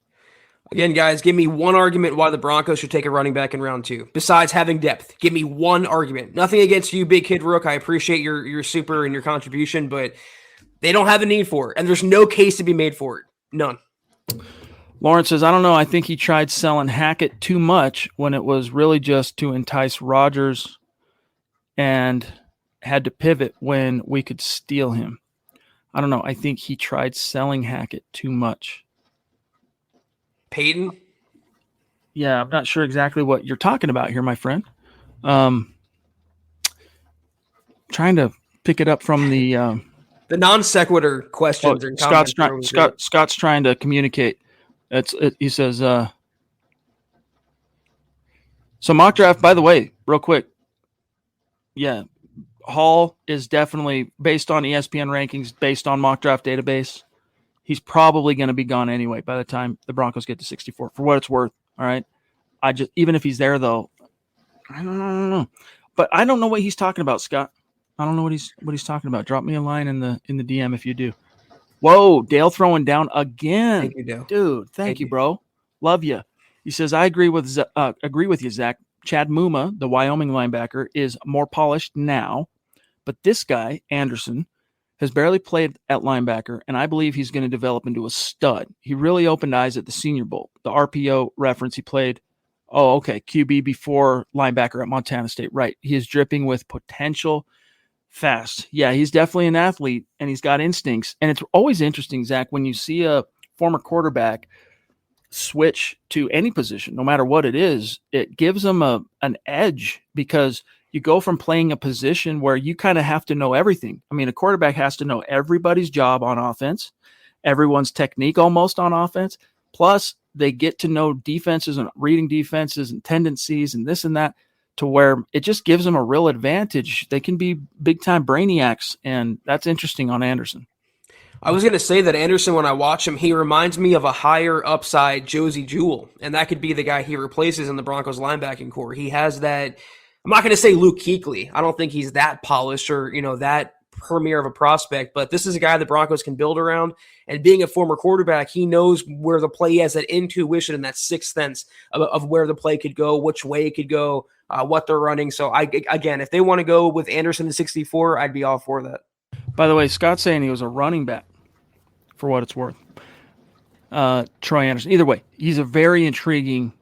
Speaker 3: Again, guys, give me one argument why the Broncos should take a running back in round 2, besides having depth. Give me one argument. Nothing against you, Big Kid Rook. I appreciate your super and your contribution, but they don't have a need for it, and there's no case to be made for it. None.
Speaker 1: Lawrence says, I don't know. I think he tried selling Hackett too much when it was really just to entice Rodgers and had to pivot when we could steal him. I don't know. I think he tried selling Hackett too much.
Speaker 3: Peyton?
Speaker 1: Yeah, I'm not sure exactly what you're talking about here, my friend. Trying to pick it up from the
Speaker 3: non sequitur questions.
Speaker 1: Oh, Scott's trying to communicate. He says. So mock draft. By the way, real quick. Yeah, Hall is definitely based on ESPN rankings, based on mock draft database. He's probably going to be gone anyway by the time the Broncos get to 64. For what it's worth, all right. Even if he's there though, I don't know. But I don't know what he's talking about, Scott. I don't know what he's talking about. Drop me a line in the DM if you do. Whoa, Dale throwing down again.
Speaker 3: Thank you, Dale.
Speaker 1: Dude, thank you, bro. Love you. He says, I agree with you, Zach. Chad Muma, the Wyoming linebacker, is more polished now, but this guy, Anderson, has barely played at linebacker, and I believe he's going to develop into a stud. He really opened eyes at the Senior Bowl. The RPO reference he played, QB before linebacker at Montana State. Right. He is dripping with potential, fast. Yeah, he's definitely an athlete, and he's got instincts. And it's always interesting, Zach, when you see a former quarterback switch to any position, no matter what it is, it gives them an edge because you go from playing a position where you kind of have to know everything. I mean, a quarterback has to know everybody's job on offense, everyone's technique almost on offense. Plus, they get to know defenses and reading defenses and tendencies and this and that to where it just gives them a real advantage. They can be big-time brainiacs, and that's interesting on Anderson.
Speaker 3: I was going to say that Anderson, when I watch him, he reminds me of a higher upside Josie Jewell, and that could be the guy he replaces in the Broncos linebacking core. He has that. I'm not going to say Luke Kuechly. I don't think he's that polished or, that premier of a prospect, but this is a guy the Broncos can build around. And being a former quarterback, he knows where the play, he has that intuition and that sixth sense of where the play could go, which way it could go, what they're running. So, again, if they want to go with Anderson at 64, I'd be all for that.
Speaker 1: By the way, Scott's saying he was a running back, for what it's worth. Troy Anderson. Either way, he's a very intriguing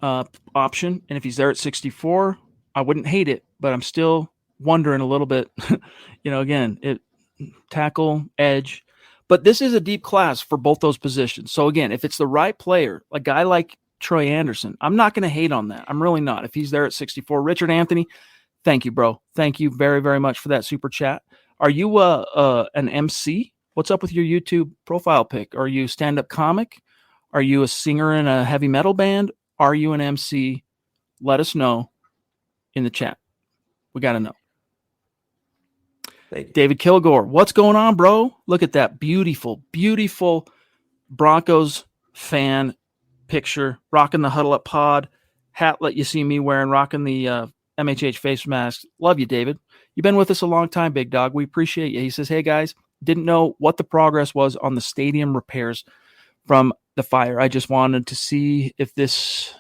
Speaker 1: option. And if he's there at 64, I wouldn't hate it, but I'm still wondering a little bit, again, tackle, edge. But this is a deep class for both those positions. So again, if it's the right player, a guy like Troy Anderson, I'm not going to hate on that. I'm really not. If he's there at 64, Richard Anthony, thank you, bro. Thank you very, very much for that super chat. Are you an MC? What's up with your YouTube profile pic? Are you a stand-up comic? Are you a singer in a heavy metal band? Are you an MC? Let us know in the chat. We got to know.
Speaker 3: Thank you.
Speaker 1: David Kilgore, what's going on, bro? Look at that beautiful, beautiful Broncos fan picture. Rocking the Huddle Up Pod hat that you see me wearing, rocking the MHH face mask. Love you, David. You've been with us a long time, big dog. We appreciate you. He says, hey, guys, didn't know what the progress was on the stadium repairs from the fire. I just wanted to see if this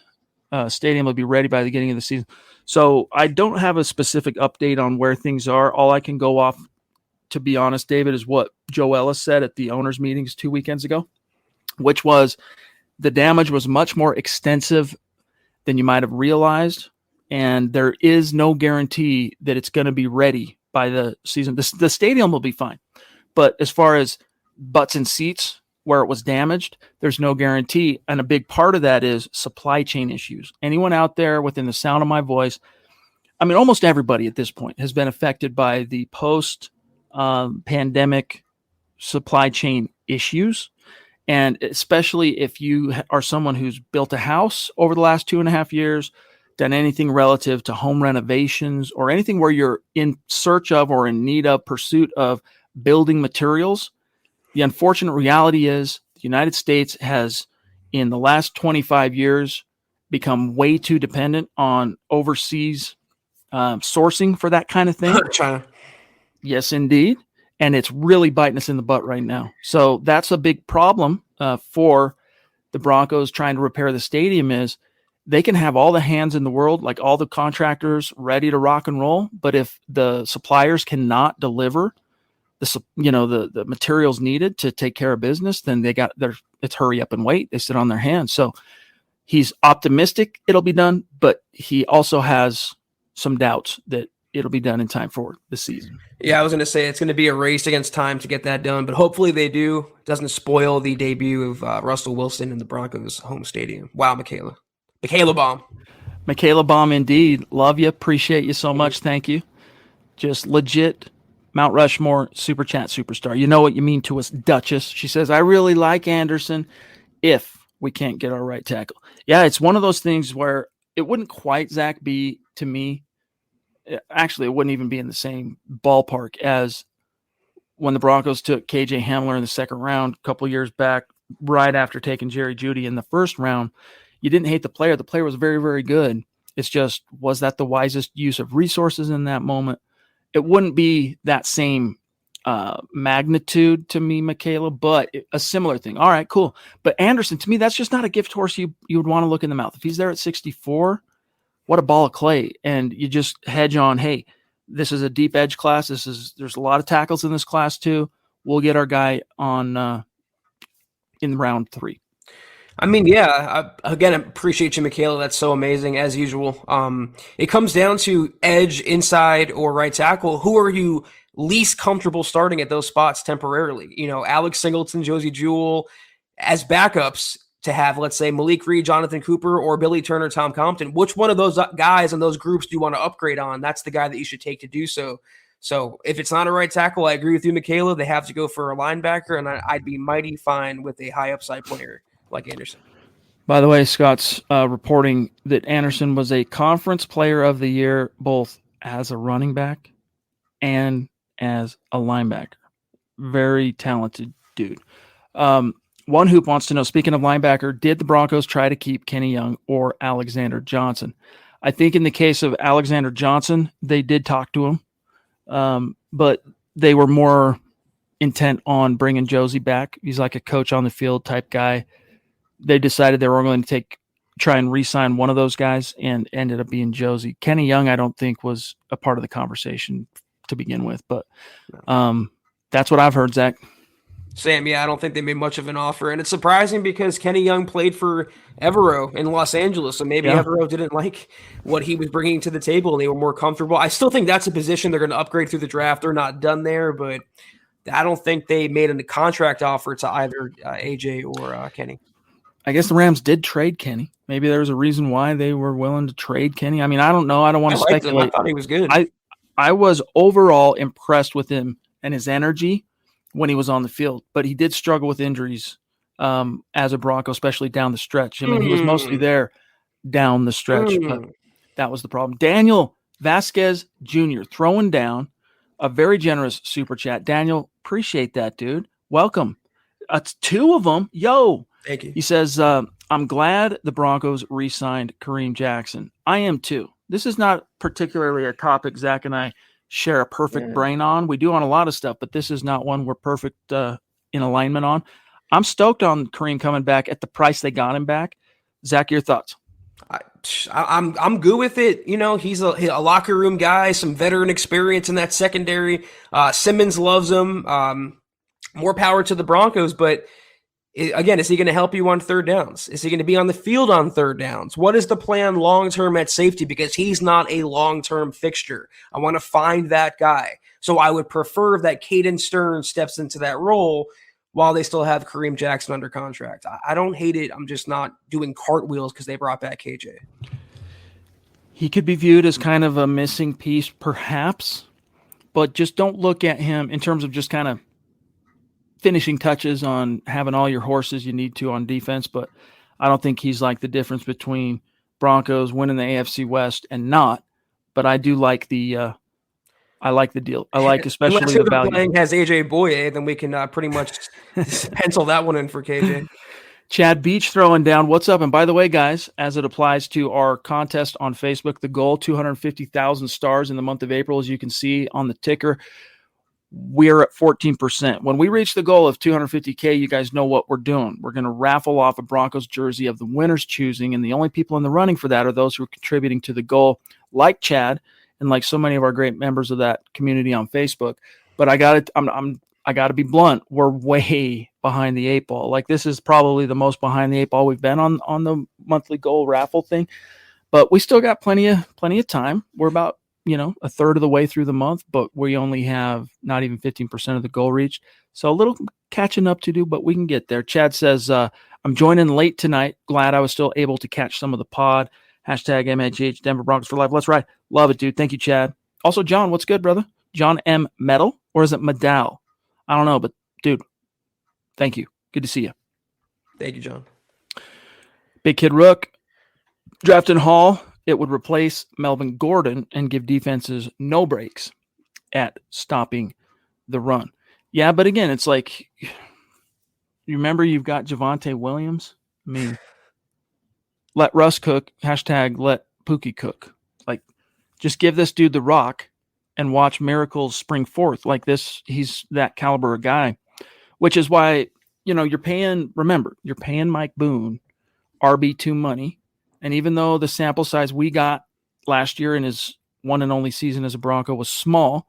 Speaker 1: stadium will be ready by the beginning of the season. So I don't have a specific update on where things are. All I can go off, to be honest, David, is what Joe Ellis said at the owners' meetings 2 weekends ago, which was the damage was much more extensive than you might have realized. And there is no guarantee that it's going to be ready by the season. The stadium will be fine. But as far as butts and seats where it was damaged, there's no guarantee. And a big part of that is supply chain issues. Anyone out there within the sound of my voice, I mean, almost everybody at this point has been affected by the post-pandemic supply chain issues. And especially if you are someone who's built a house over the last 2.5 years, done anything relative to home renovations or anything where you're in search of or in need of pursuit of building materials, the unfortunate reality is the United States has, in the last 25 years, become way too dependent on overseas sourcing for that kind of thing.
Speaker 3: China.
Speaker 1: Yes, indeed. And it's really biting us in the butt right now. So that's a big problem for the Broncos trying to repair the stadium is they can have all the hands in the world, like all the contractors ready to rock and roll. But if the suppliers cannot deliver the materials needed to take care of business, then it's hurry up and wait. They sit on their hands. So he's optimistic it'll be done, but he also has some doubts that it'll be done in time for the season.
Speaker 3: Yeah, I was going to say it's going to be a race against time to get that done, but hopefully they do. It doesn't spoil the debut of Russell Wilson in the Broncos home stadium. Wow, Michaela Bomb.
Speaker 1: Michaela Bomb, indeed. Love you. Appreciate you so much. Thank you. Just legit Mount Rushmore super chat superstar. You know what you mean to us, Duchess. She says, I really like Anderson if we can't get our right tackle. Yeah, it's one of those things where it wouldn't quite, Zach, be to me. Actually, it wouldn't even be in the same ballpark as when the Broncos took KJ Hamler in the second round a couple years back, right after taking Jerry Jeudy in the first round. You didn't hate the player. The player was very, very good. It's just, was that the wisest use of resources in that moment? It wouldn't be that same magnitude to me, Michaela, but a similar thing. All right, cool. But Anderson, to me, that's just not a gift horse you would want to look in the mouth. If he's there at 64, what a ball of clay. And you just hedge on, hey, this is a deep edge class. There's a lot of tackles in this class too. We'll get our guy on in round 3.
Speaker 3: I mean, yeah, again, I appreciate you, Michaela. That's so amazing, as usual. It comes down to edge, inside, or right tackle. Who are you least comfortable starting at those spots temporarily? You know, Alex Singleton, Josie Jewell as backups to have, let's say, Malik Reed, Jonathan Cooper, or Billy Turner, Tom Compton. Which one of those guys and those groups do you want to upgrade on? That's the guy that you should take to do so. So if it's not a right tackle, I agree with you, Michaela. They have to go for a linebacker, and I'd be mighty fine with a high upside player like Anderson.
Speaker 1: By the way, Scott's reporting that Anderson was a conference player of the year, both as a running back and as a linebacker. Very talented dude. One Hoop wants to know, speaking of linebacker, did the Broncos try to keep Kenny Young or Alexander Johnson? I think in the case of Alexander Johnson, they did talk to him, but they were more intent on bringing Josie back. He's like a coach on the field type guy. They decided they were going to try and re-sign one of those guys, and ended up being Josie. Kenny Young, I don't think, was a part of the conversation to begin with, but that's what I've heard, Zach.
Speaker 3: Sam, yeah, I don't think they made much of an offer, and it's surprising because Kenny Young played for Evero in Los Angeles, so maybe Evero didn't like what he was bringing to the table, and they were more comfortable. I still think that's a position they're going to upgrade through the draft. They're not done there, but I don't think they made a contract offer to either AJ or Kenny.
Speaker 1: I guess the Rams did trade Kenny. Maybe there's a reason why they were willing to trade Kenny. I mean, I don't know. I don't want to speculate.
Speaker 3: I thought he was good.
Speaker 1: I was overall impressed with him and his energy when he was on the field, but he did struggle with injuries as a Bronco, especially down the stretch. I mean, he was mostly there down the stretch, but that was the problem. Daniel Vasquez Jr. throwing down a very generous super chat. Daniel, appreciate that, dude. Welcome. It's 2 of them. Yo.
Speaker 3: Thank you.
Speaker 1: He says, I'm glad the Broncos re-signed Kareem Jackson. I am too. This is not particularly a topic Zach and I share a perfect brain on. We do on a lot of stuff, but this is not one we're perfect in alignment on. I'm stoked on Kareem coming back at the price they got him back. Zach, your thoughts?
Speaker 3: I'm good with it. You know, he's a locker room guy, some veteran experience in that secondary. Simmons loves him. More power to the Broncos, but again, is he going to help you on third downs? Is he going to be on the field on third downs? What is the plan long-term at safety? Because he's not a long-term fixture. I want to find that guy. So I would prefer that Caden Stern steps into that role while they still have Kareem Jackson under contract. I don't hate it. I'm just not doing cartwheels because they brought back KJ.
Speaker 1: He could be viewed as kind of a missing piece, perhaps, but just don't look at him in terms of just kind of finishing touches on having all your horses you need to on defense. But I don't think he's like the difference between Broncos winning the AFC West and not. But I do like the I like the deal. I like especially the value.
Speaker 3: Playing has AJ Boye, then we can pretty much pencil that one in for KJ.
Speaker 1: Chad Beach throwing down. What's up? And by the way, guys, as it applies to our contest on Facebook, the goal, 250,000 stars in the month of April, as you can see on the ticker, we're at 14%. When we reach the goal of 250K, you guys know what we're doing. We're going to raffle off a Broncos jersey of the winner's choosing, and the only people in the running for that are those who are contributing to the goal, like Chad and like so many of our great members of that community on Facebook. But I got to be blunt. We're way behind the 8 ball. Like, this is probably the most behind the 8 ball we've been on the monthly goal raffle thing. But we still got plenty of time. We're about, a third of the way through the month, but we only have not even 15% of the goal reached. So a little catching up to do, but we can get there. Chad says, I'm joining late tonight. Glad I was still able to catch some of the pod. Hashtag MHH Denver Broncos for life. Let's ride. Love it, dude. Thank you, Chad. Also, John, what's good, brother? John M. Metal, or is it Medal? I don't know, but dude, thank you. Good to see you.
Speaker 3: Thank you, John.
Speaker 1: Big Kid Rook, drafting Hall. It would replace Melvin Gordon and give defenses no breaks at stopping the run. Yeah, but again, it's like, you remember you've got Javonte Williams? I mean, let Russ cook, hashtag let Pookie cook. Like, just give this dude the rock and watch miracles spring forth. Like this, he's that caliber of guy, which is why, you're paying Mike Boone RB2 money. And even though the sample size we got last year in his one and only season as a Bronco was small,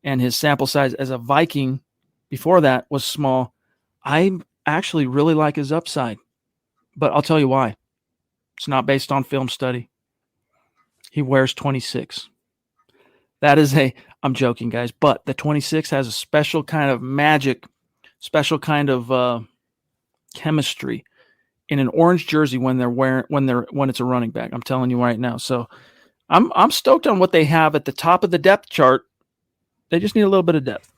Speaker 1: and his sample size as a Viking before that was small, I actually really like his upside. But I'll tell you why. It's not based on film study. He wears 26. That is I'm joking, guys, but the 26 has a special kind of magic, special kind of chemistry in an orange jersey when it's a running back. I'm telling you right now. So I'm stoked on what they have at the top of the depth chart. They just need a little bit of depth.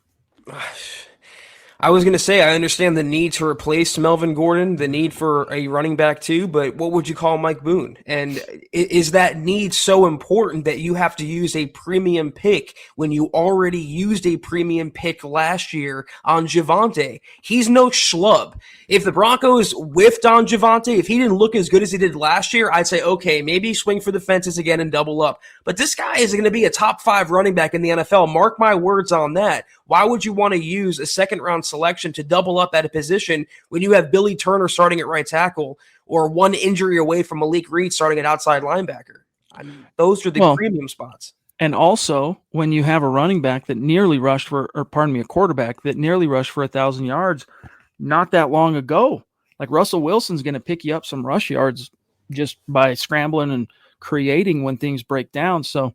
Speaker 3: I was going to say, I understand the need to replace Melvin Gordon, the need for a running back too, but what would you call Mike Boone? And is that need so important that you have to use a premium pick when you already used a premium pick last year on Javonte? He's no schlub. If the Broncos whiffed on Javonte, if he didn't look as good as he did last year, I'd say, okay, maybe swing for the fences again and double up. But this guy is going to be a top 5 running back in the NFL. Mark my words on that. Why would you want to use a second-round selection to double up at a position when you have Billy Turner starting at right tackle or one injury away from Malik Reed starting at outside linebacker? Those are the premium spots.
Speaker 1: And also, when you have a running back that nearly rushed a quarterback that nearly rushed for 1,000 yards not that long ago, like Russell Wilson's going to pick you up some rush yards just by scrambling and creating when things break down. So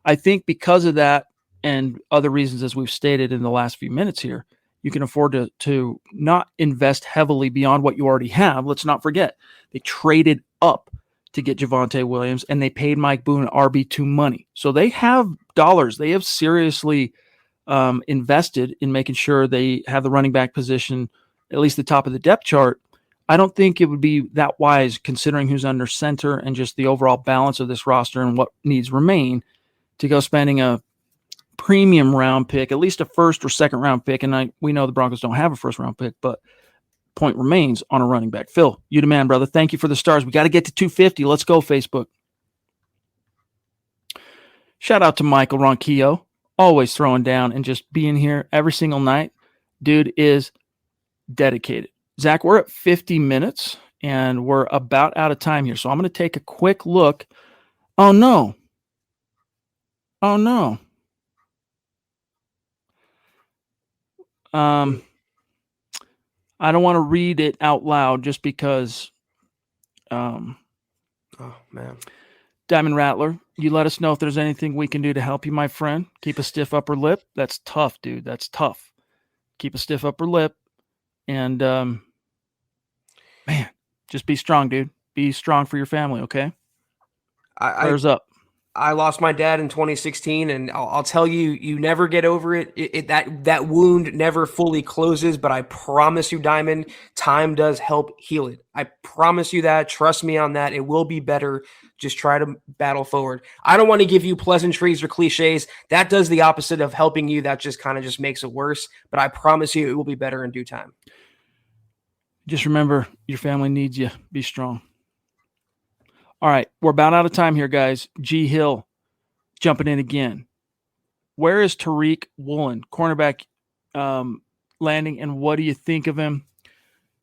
Speaker 1: I think because of that, and other reasons, as we've stated in the last few minutes here, you can afford to not invest heavily beyond what you already have. Let's not forget, they traded up to get Javonte Williams, and they paid Mike Boone RB2 money. So they have dollars. They have seriously invested in making sure they have the running back position, at least the top of the depth chart. I don't think it would be that wise, considering who's under center and just the overall balance of this roster and what needs remain, to go spending a premium round pick, at least a first or second round pick. And we know the Broncos don't have a first round pick, but point remains on a running back. Phil, you the man, brother. Thank you for the stars. We got to get to 250. Let's go, Facebook. Shout out to Michael Ronquillo, always throwing down and just being here every single night. Dude is dedicated. Zach, we're at 50 minutes, and we're about out of time here. So I'm going to take a quick look. Oh, no. Oh, no. I don't want to read it out loud just because.
Speaker 3: Oh, man.
Speaker 1: Diamond Rattler, you let us know if there's anything we can do to help you, my friend. Keep a stiff upper lip. That's tough, dude. That's tough. Keep a stiff upper lip. And, man, just be strong, dude. Be strong for your family, okay? Prayers up.
Speaker 3: I lost my dad in 2016, and I'll tell you, you never get over it. That wound never fully closes, but I promise you, Diamond, time does help heal it. I promise you that. Trust me on that. It will be better. Just try to battle forward. I don't want to give you pleasantries or cliches. That does the opposite of helping you. That just kind of just makes it worse. But I promise you, it will be better in due time.
Speaker 1: Just remember, your family needs you. Be strong. All right, we're about out of time here, guys. G. Hill jumping in again. Where is Tariq Woolen, cornerback, landing, and what do you think of him?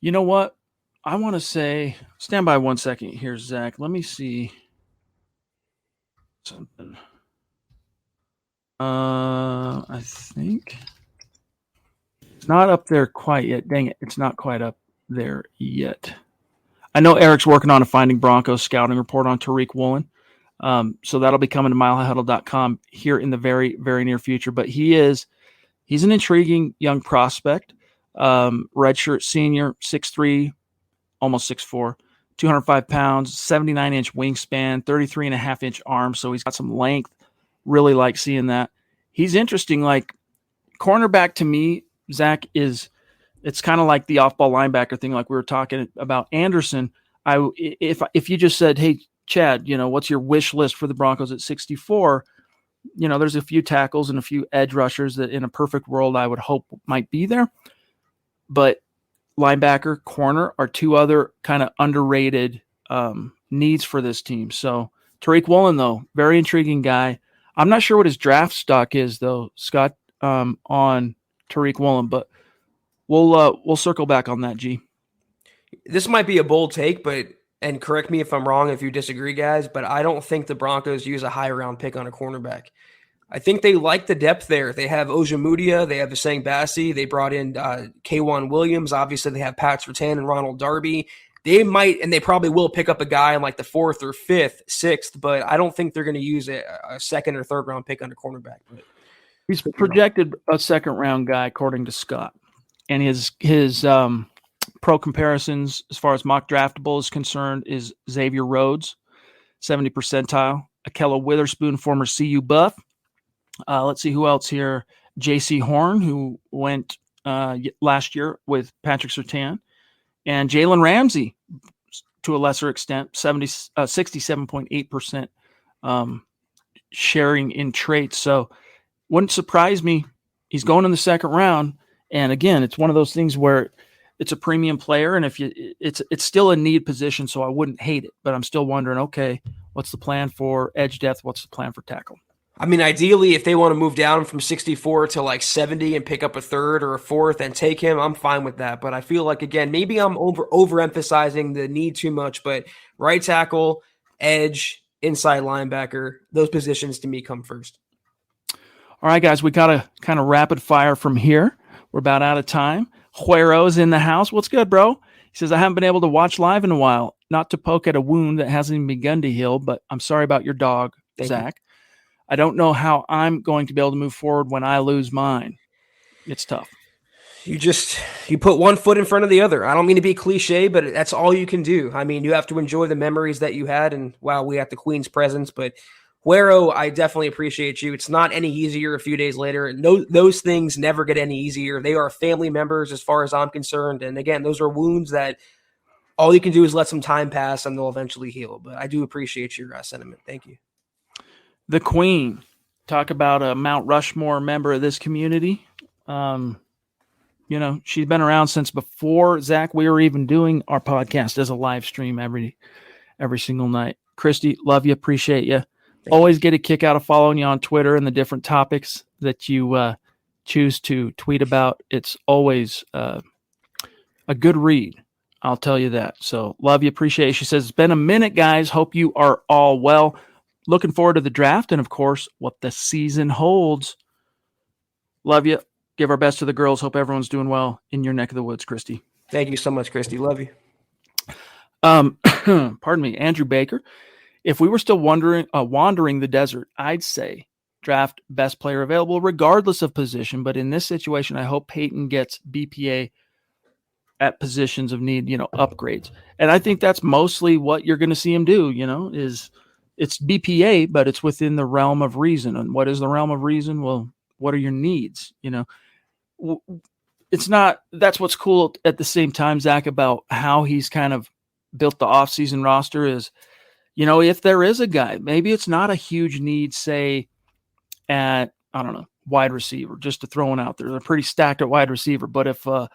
Speaker 1: You know what? I want to say, stand by 1 second here, Zach. Let me see something. I think it's not up there quite yet. Dang it, it's not quite up there yet. I know Eric's working on a Finding Broncos scouting report on Tariq Woolen. So that'll be coming to milehighhuddle.com here in the very, very near future. But he's an intriguing young prospect. Redshirt senior, 6'3", almost 6'4", 205 pounds, 79-inch wingspan, 33.5-inch arms. So he's got some length. Really like seeing that. He's interesting. Like, cornerback to me, Zach, it's kind of like the off-ball linebacker thing, like we were talking about Anderson. If you just said, hey, Chad, what's your wish list for the Broncos at 64? There's a few tackles and a few edge rushers that in a perfect world I would hope might be there. But linebacker, corner are two other kind of underrated needs for this team. So Tariq Woolen, though, very intriguing guy. I'm not sure what his draft stock is, though, Scott, on Tariq Woolen, but we'll circle back on that, G.
Speaker 3: This might be a bold take, and correct me if I'm wrong if you disagree, guys, but I don't think the Broncos use a high round pick on a cornerback. I think they like the depth there. They have Ojemudia, they have Essang Bassi, they brought in K'Wan Williams. Obviously, they have Pat Surtain and Ronald Darby. They might, and they probably will pick up a guy in like the 4th or 5th, 6th, but I don't think they're going to use a second or third round pick on a cornerback.
Speaker 1: He's projected a second round guy, according to Scott. And his pro comparisons, as far as mock draftable is concerned, is Xavier Rhodes, 70 percentile. Akello Witherspoon, former CU Buff. Let's see who else here. J.C. Horn, who went last year with Patrick Surtain. And Jalen Ramsey, to a lesser extent, 67.8% sharing in traits. So wouldn't surprise me. He's going in the second round. And again, it's one of those things where it's a premium player, and it's still a need position, so I wouldn't hate it. But I'm still wondering, okay, what's the plan for edge depth? What's the plan for tackle?
Speaker 3: I mean, ideally, if they want to move down from 64 to like 70 and pick up a third or a fourth and take him, I'm fine with that. But I feel like, again, maybe I'm overemphasizing the need too much. But right tackle, edge, inside linebacker, those positions to me come first.
Speaker 1: All right, guys, we got to kind of rapid fire from here. We're about out of time. Juero's in the house. What's good, bro? He says, I haven't been able to watch live in a while. Not to poke at a wound that hasn't even begun to heal, but I'm sorry about your dog, Zach. I don't know how I'm going to be able to move forward when I lose mine. It's tough.
Speaker 3: You put one foot in front of the other. I don't mean to be cliche, but that's all you can do. I mean, you have to enjoy the memories that you had, and wow, we had the Queen's presence, but Huero, I definitely appreciate you. It's not any easier a few days later. No, those things never get any easier. They are family members as far as I'm concerned. And again, those are wounds that all you can do is let some time pass and they'll eventually heal. But I do appreciate your sentiment. Thank you.
Speaker 1: The Queen. Talk about a Mount Rushmore member of this community. She's been around since before, Zach, we were even doing our podcast as a live stream every single night. Christy, love you, appreciate you. Always get a kick out of following you on Twitter and the different topics that you choose to tweet about. It's always a good read. I'll tell you that. So love you, appreciate you. She says, it's been a minute, guys. Hope you are all well. Looking forward to the draft and, of course, what the season holds. Love you. Give our best to the girls. Hope everyone's doing well in your neck of the woods, Christy.
Speaker 3: Thank you so much, Christy. Love you.
Speaker 1: Pardon me, Andrew Baker. If we were still wandering the desert, I'd say draft best player available regardless of position. But in this situation, I hope Peyton gets BPA at positions of need, upgrades. And I think that's mostly what you're going to see him do, is it's BPA, but it's within the realm of reason. And what is the realm of reason? Well, what are your needs? It's not, that's what's cool at the same time, Zach, about how he's kind of built the offseason roster is, if there is a guy, maybe it's not a huge need, say at, I don't know, wide receiver, just to throw one out there. They're pretty stacked at wide receiver. But if a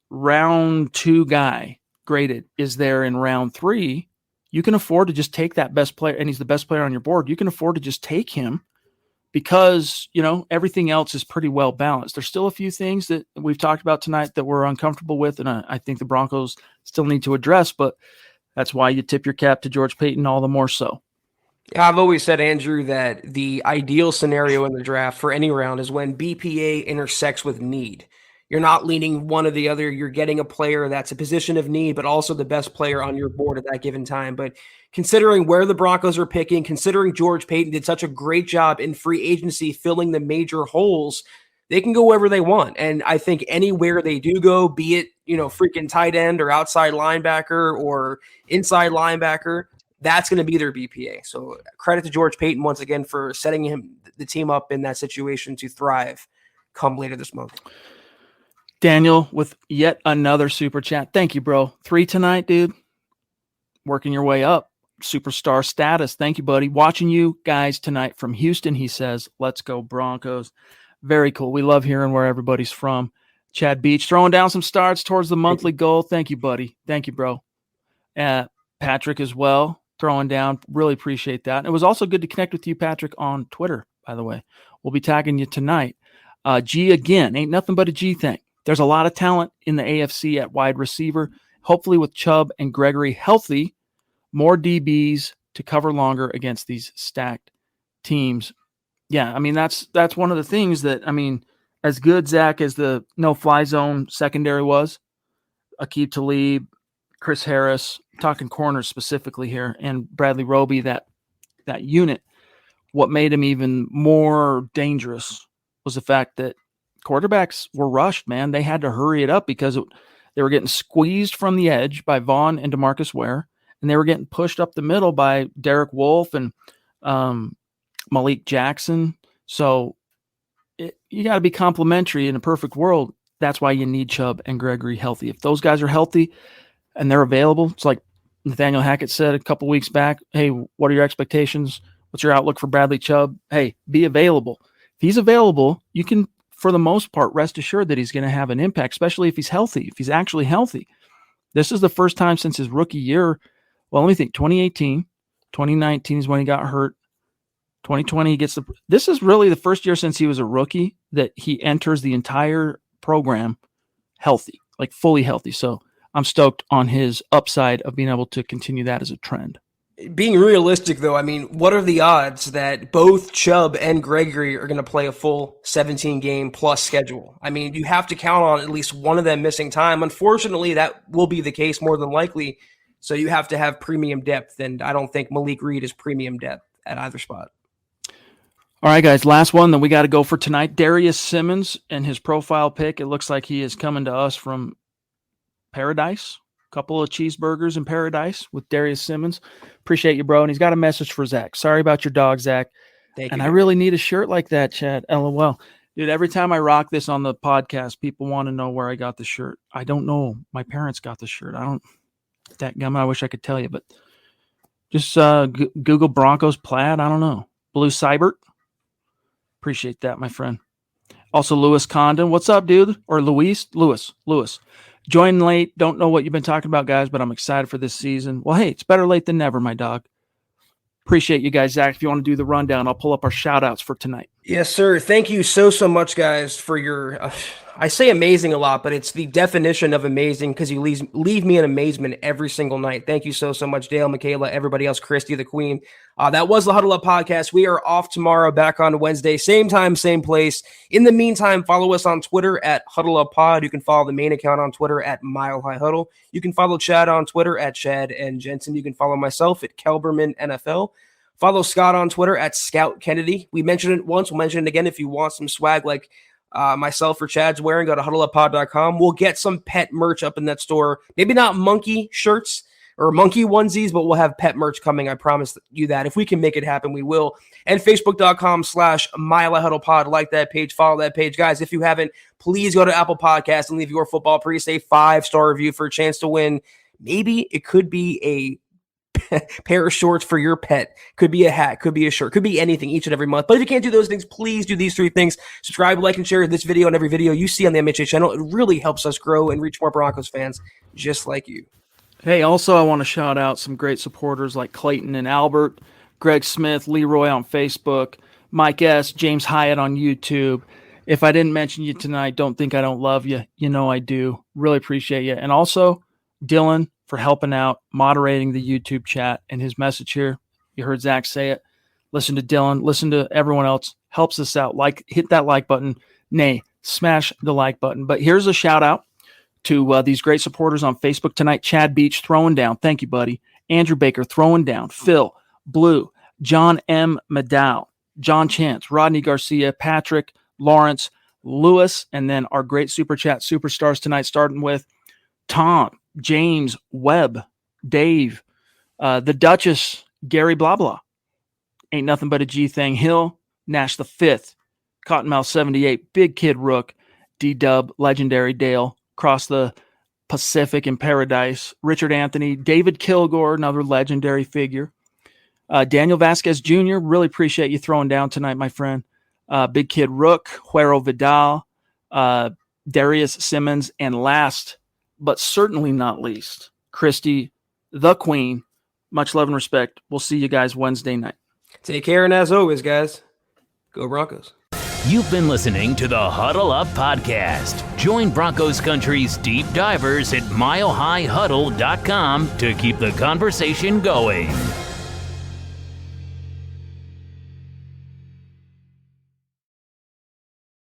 Speaker 1: round 2 guy graded is there in round 3, you can afford to just take that best player, and he's the best player on your board. You can afford to just take him because, everything else is pretty well balanced. There's still a few things that we've talked about tonight that we're uncomfortable with, and I think the Broncos still need to address, but that's why you tip your cap to George Payton all the more so.
Speaker 3: Yeah, I've always said, Andrew, that the ideal scenario in the draft for any round is when BPA intersects with need. You're not leaning one or the other. You're getting a player that's a position of need, but also the best player on your board at that given time. But considering where the Broncos are picking, considering George Payton did such a great job in free agency filling the major holes, they can go wherever they want. And I think anywhere they do go, be it, freaking tight end or outside linebacker or inside linebacker, that's going to be their BPA. So credit to George Payton once again for setting the team up in that situation to thrive come later this month.
Speaker 1: Daniel with yet another super chat. Thank you, bro. 3 tonight, dude. Working your way up. Superstar status. Thank you, buddy. Watching you guys tonight from Houston, he says. Let's go Broncos. Very cool. We love hearing where everybody's from. Chad Beach throwing down some starts towards the monthly goal. Thank you, buddy. Thank you, bro. Patrick as well, throwing down. Really appreciate that. And it was also good to connect with you, Patrick, on Twitter, by the way. We'll be tagging you tonight. G again. Ain't nothing but a G thing. There's a lot of talent in the AFC at wide receiver. Hopefully with Chubb and Gregory healthy, more DBs to cover longer against these stacked teams. Yeah, I mean, that's one of the things that, as good, Zach, as the no-fly zone secondary was, Aqib Talib, Chris Harris, talking corners specifically here, and Bradley Roby, that unit, what made him even more dangerous was the fact that quarterbacks were rushed, man. They had to hurry it up because they were getting squeezed from the edge by Vaughn and DeMarcus Ware, and they were getting pushed up the middle by Derek Wolfe and Malik Jackson. So you got to be complimentary in a perfect world. That's why you need Chubb and Gregory healthy. If those guys are healthy and they're available, it's like Nathaniel Hackett said a couple weeks back, hey, what are your expectations? What's your outlook for Bradley Chubb? Hey, be available. If he's available, you can, for the most part, rest assured that he's going to have an impact, especially if he's healthy, if he's actually healthy. This is the first time since his rookie year. Well, let me think. 2018, 2019 is when he got hurt. 2020, this is really the first year since he was a rookie that he enters the entire program healthy, like fully healthy. So I'm stoked on his upside of being able to continue that as a trend.
Speaker 3: Being realistic, though, what are the odds that both Chubb and Gregory are going to play a full 17-game plus schedule? You have to count on at least one of them missing time. Unfortunately, that will be the case more than likely. So you have to have premium depth, and I don't think Malik Reed is premium depth at either spot.
Speaker 1: All right, guys, last one, then we got to go for tonight. Darius Simmons and his profile pic. It looks like he is coming to us from Paradise. A couple of cheeseburgers in Paradise with Darius Simmons. Appreciate you, bro. And he's got a message for Zach. Sorry about your dog, Zach.
Speaker 3: Thank
Speaker 1: and
Speaker 3: you.
Speaker 1: I really need a shirt like that, Chad. LOL. Dude, every time I rock this on the podcast, people want to know where I got the shirt. I don't know. My parents got the shirt. That gum, I wish I could tell you, but just Google Broncos plaid. I don't know. Blue Cybert. Appreciate that, my friend. Also, Lewis Condon. What's up, dude? Or Lewis. Joined late. Don't know what you've been talking about, guys, but I'm excited for this season. Well, hey, it's better late than never, my dog. Appreciate you guys, Zach. If you want to do the rundown, I'll pull up our shout-outs for tonight.
Speaker 3: Yes, sir. Thank you so much, guys, for your I say amazing a lot, but it's the definition of amazing because you leave me in amazement every single night. Thank you so much, Dale, Michaela, everybody else, Christy, the Queen. That was the Huddle Up Podcast. We are off tomorrow, back on Wednesday, same time, same place. In the meantime, follow us on Twitter at Huddle Up Pod. You can follow the main account on Twitter at Mile High Huddle. You can follow Chad on Twitter at Chad and Jensen. You can follow myself at Kelberman NFL. Follow Scott on Twitter at Scout Kennedy. We mentioned it once. We'll mention it again. If you want some swag like myself or Chad's wearing, go to huddleuppod.com. We'll get some pet merch up in that store. Maybe not monkey shirts or monkey onesies, but we'll have pet merch coming. I promise you that. If we can make it happen, we will. And facebook.com/MileHuddlePod. Like that page. Follow that page. Guys, if you haven't, please go to Apple Podcasts and leave your football priest a 5-star review for a chance to win. Maybe it could be a pair of shorts for your pet, could be a hat, could be a shirt, could be anything each and every month. But if you can't do those things, please do these 3 things. Subscribe, like, and share this video and every video you see on the MHA channel. It really helps us grow and reach more Broncos fans just like you.
Speaker 1: Hey, also I want to shout out some great supporters like Clayton and Albert, Greg Smith, Leroy on Facebook, Mike S., James Hyatt on YouTube. If I didn't mention you tonight, don't think I don't love you. You know I do. Really appreciate you. And also Dylan for helping out, moderating the YouTube chat, and his message here. You heard Zach say it. Listen to Dylan. Listen to everyone else. Helps us out. Hit that like button. Nay, smash the like button. But here's a shout out to these great supporters on Facebook tonight. Chad Beach throwing down. Thank you, buddy. Andrew Baker throwing down. Phil, Blue, John M. Maddow, John Chance, Rodney Garcia, Patrick, Lawrence, Lewis, and then our great Super Chat superstars tonight, starting with Tom, James, Webb, Dave, the Duchess, Gary blah blah, Ain't Nothing But a G Thing, Hill, Nash the Fifth, Cottonmouth 78, Big Kid Rook, D-Dub, Legendary Dale, Cross the Pacific in Paradise, Richard Anthony, David Kilgore, another legendary figure, Daniel Vasquez Jr., really appreciate you throwing down tonight, my friend, Big Kid Rook, Juero Vidal, Darius Simmons, and last but certainly not least, Christy, the Queen. Much love and respect. We'll see you guys Wednesday night.
Speaker 3: Take care, and as always, guys, go Broncos.
Speaker 2: You've been listening to the Huddle Up Podcast. Join Broncos Country's deep divers at milehighhuddle.com to keep the conversation going.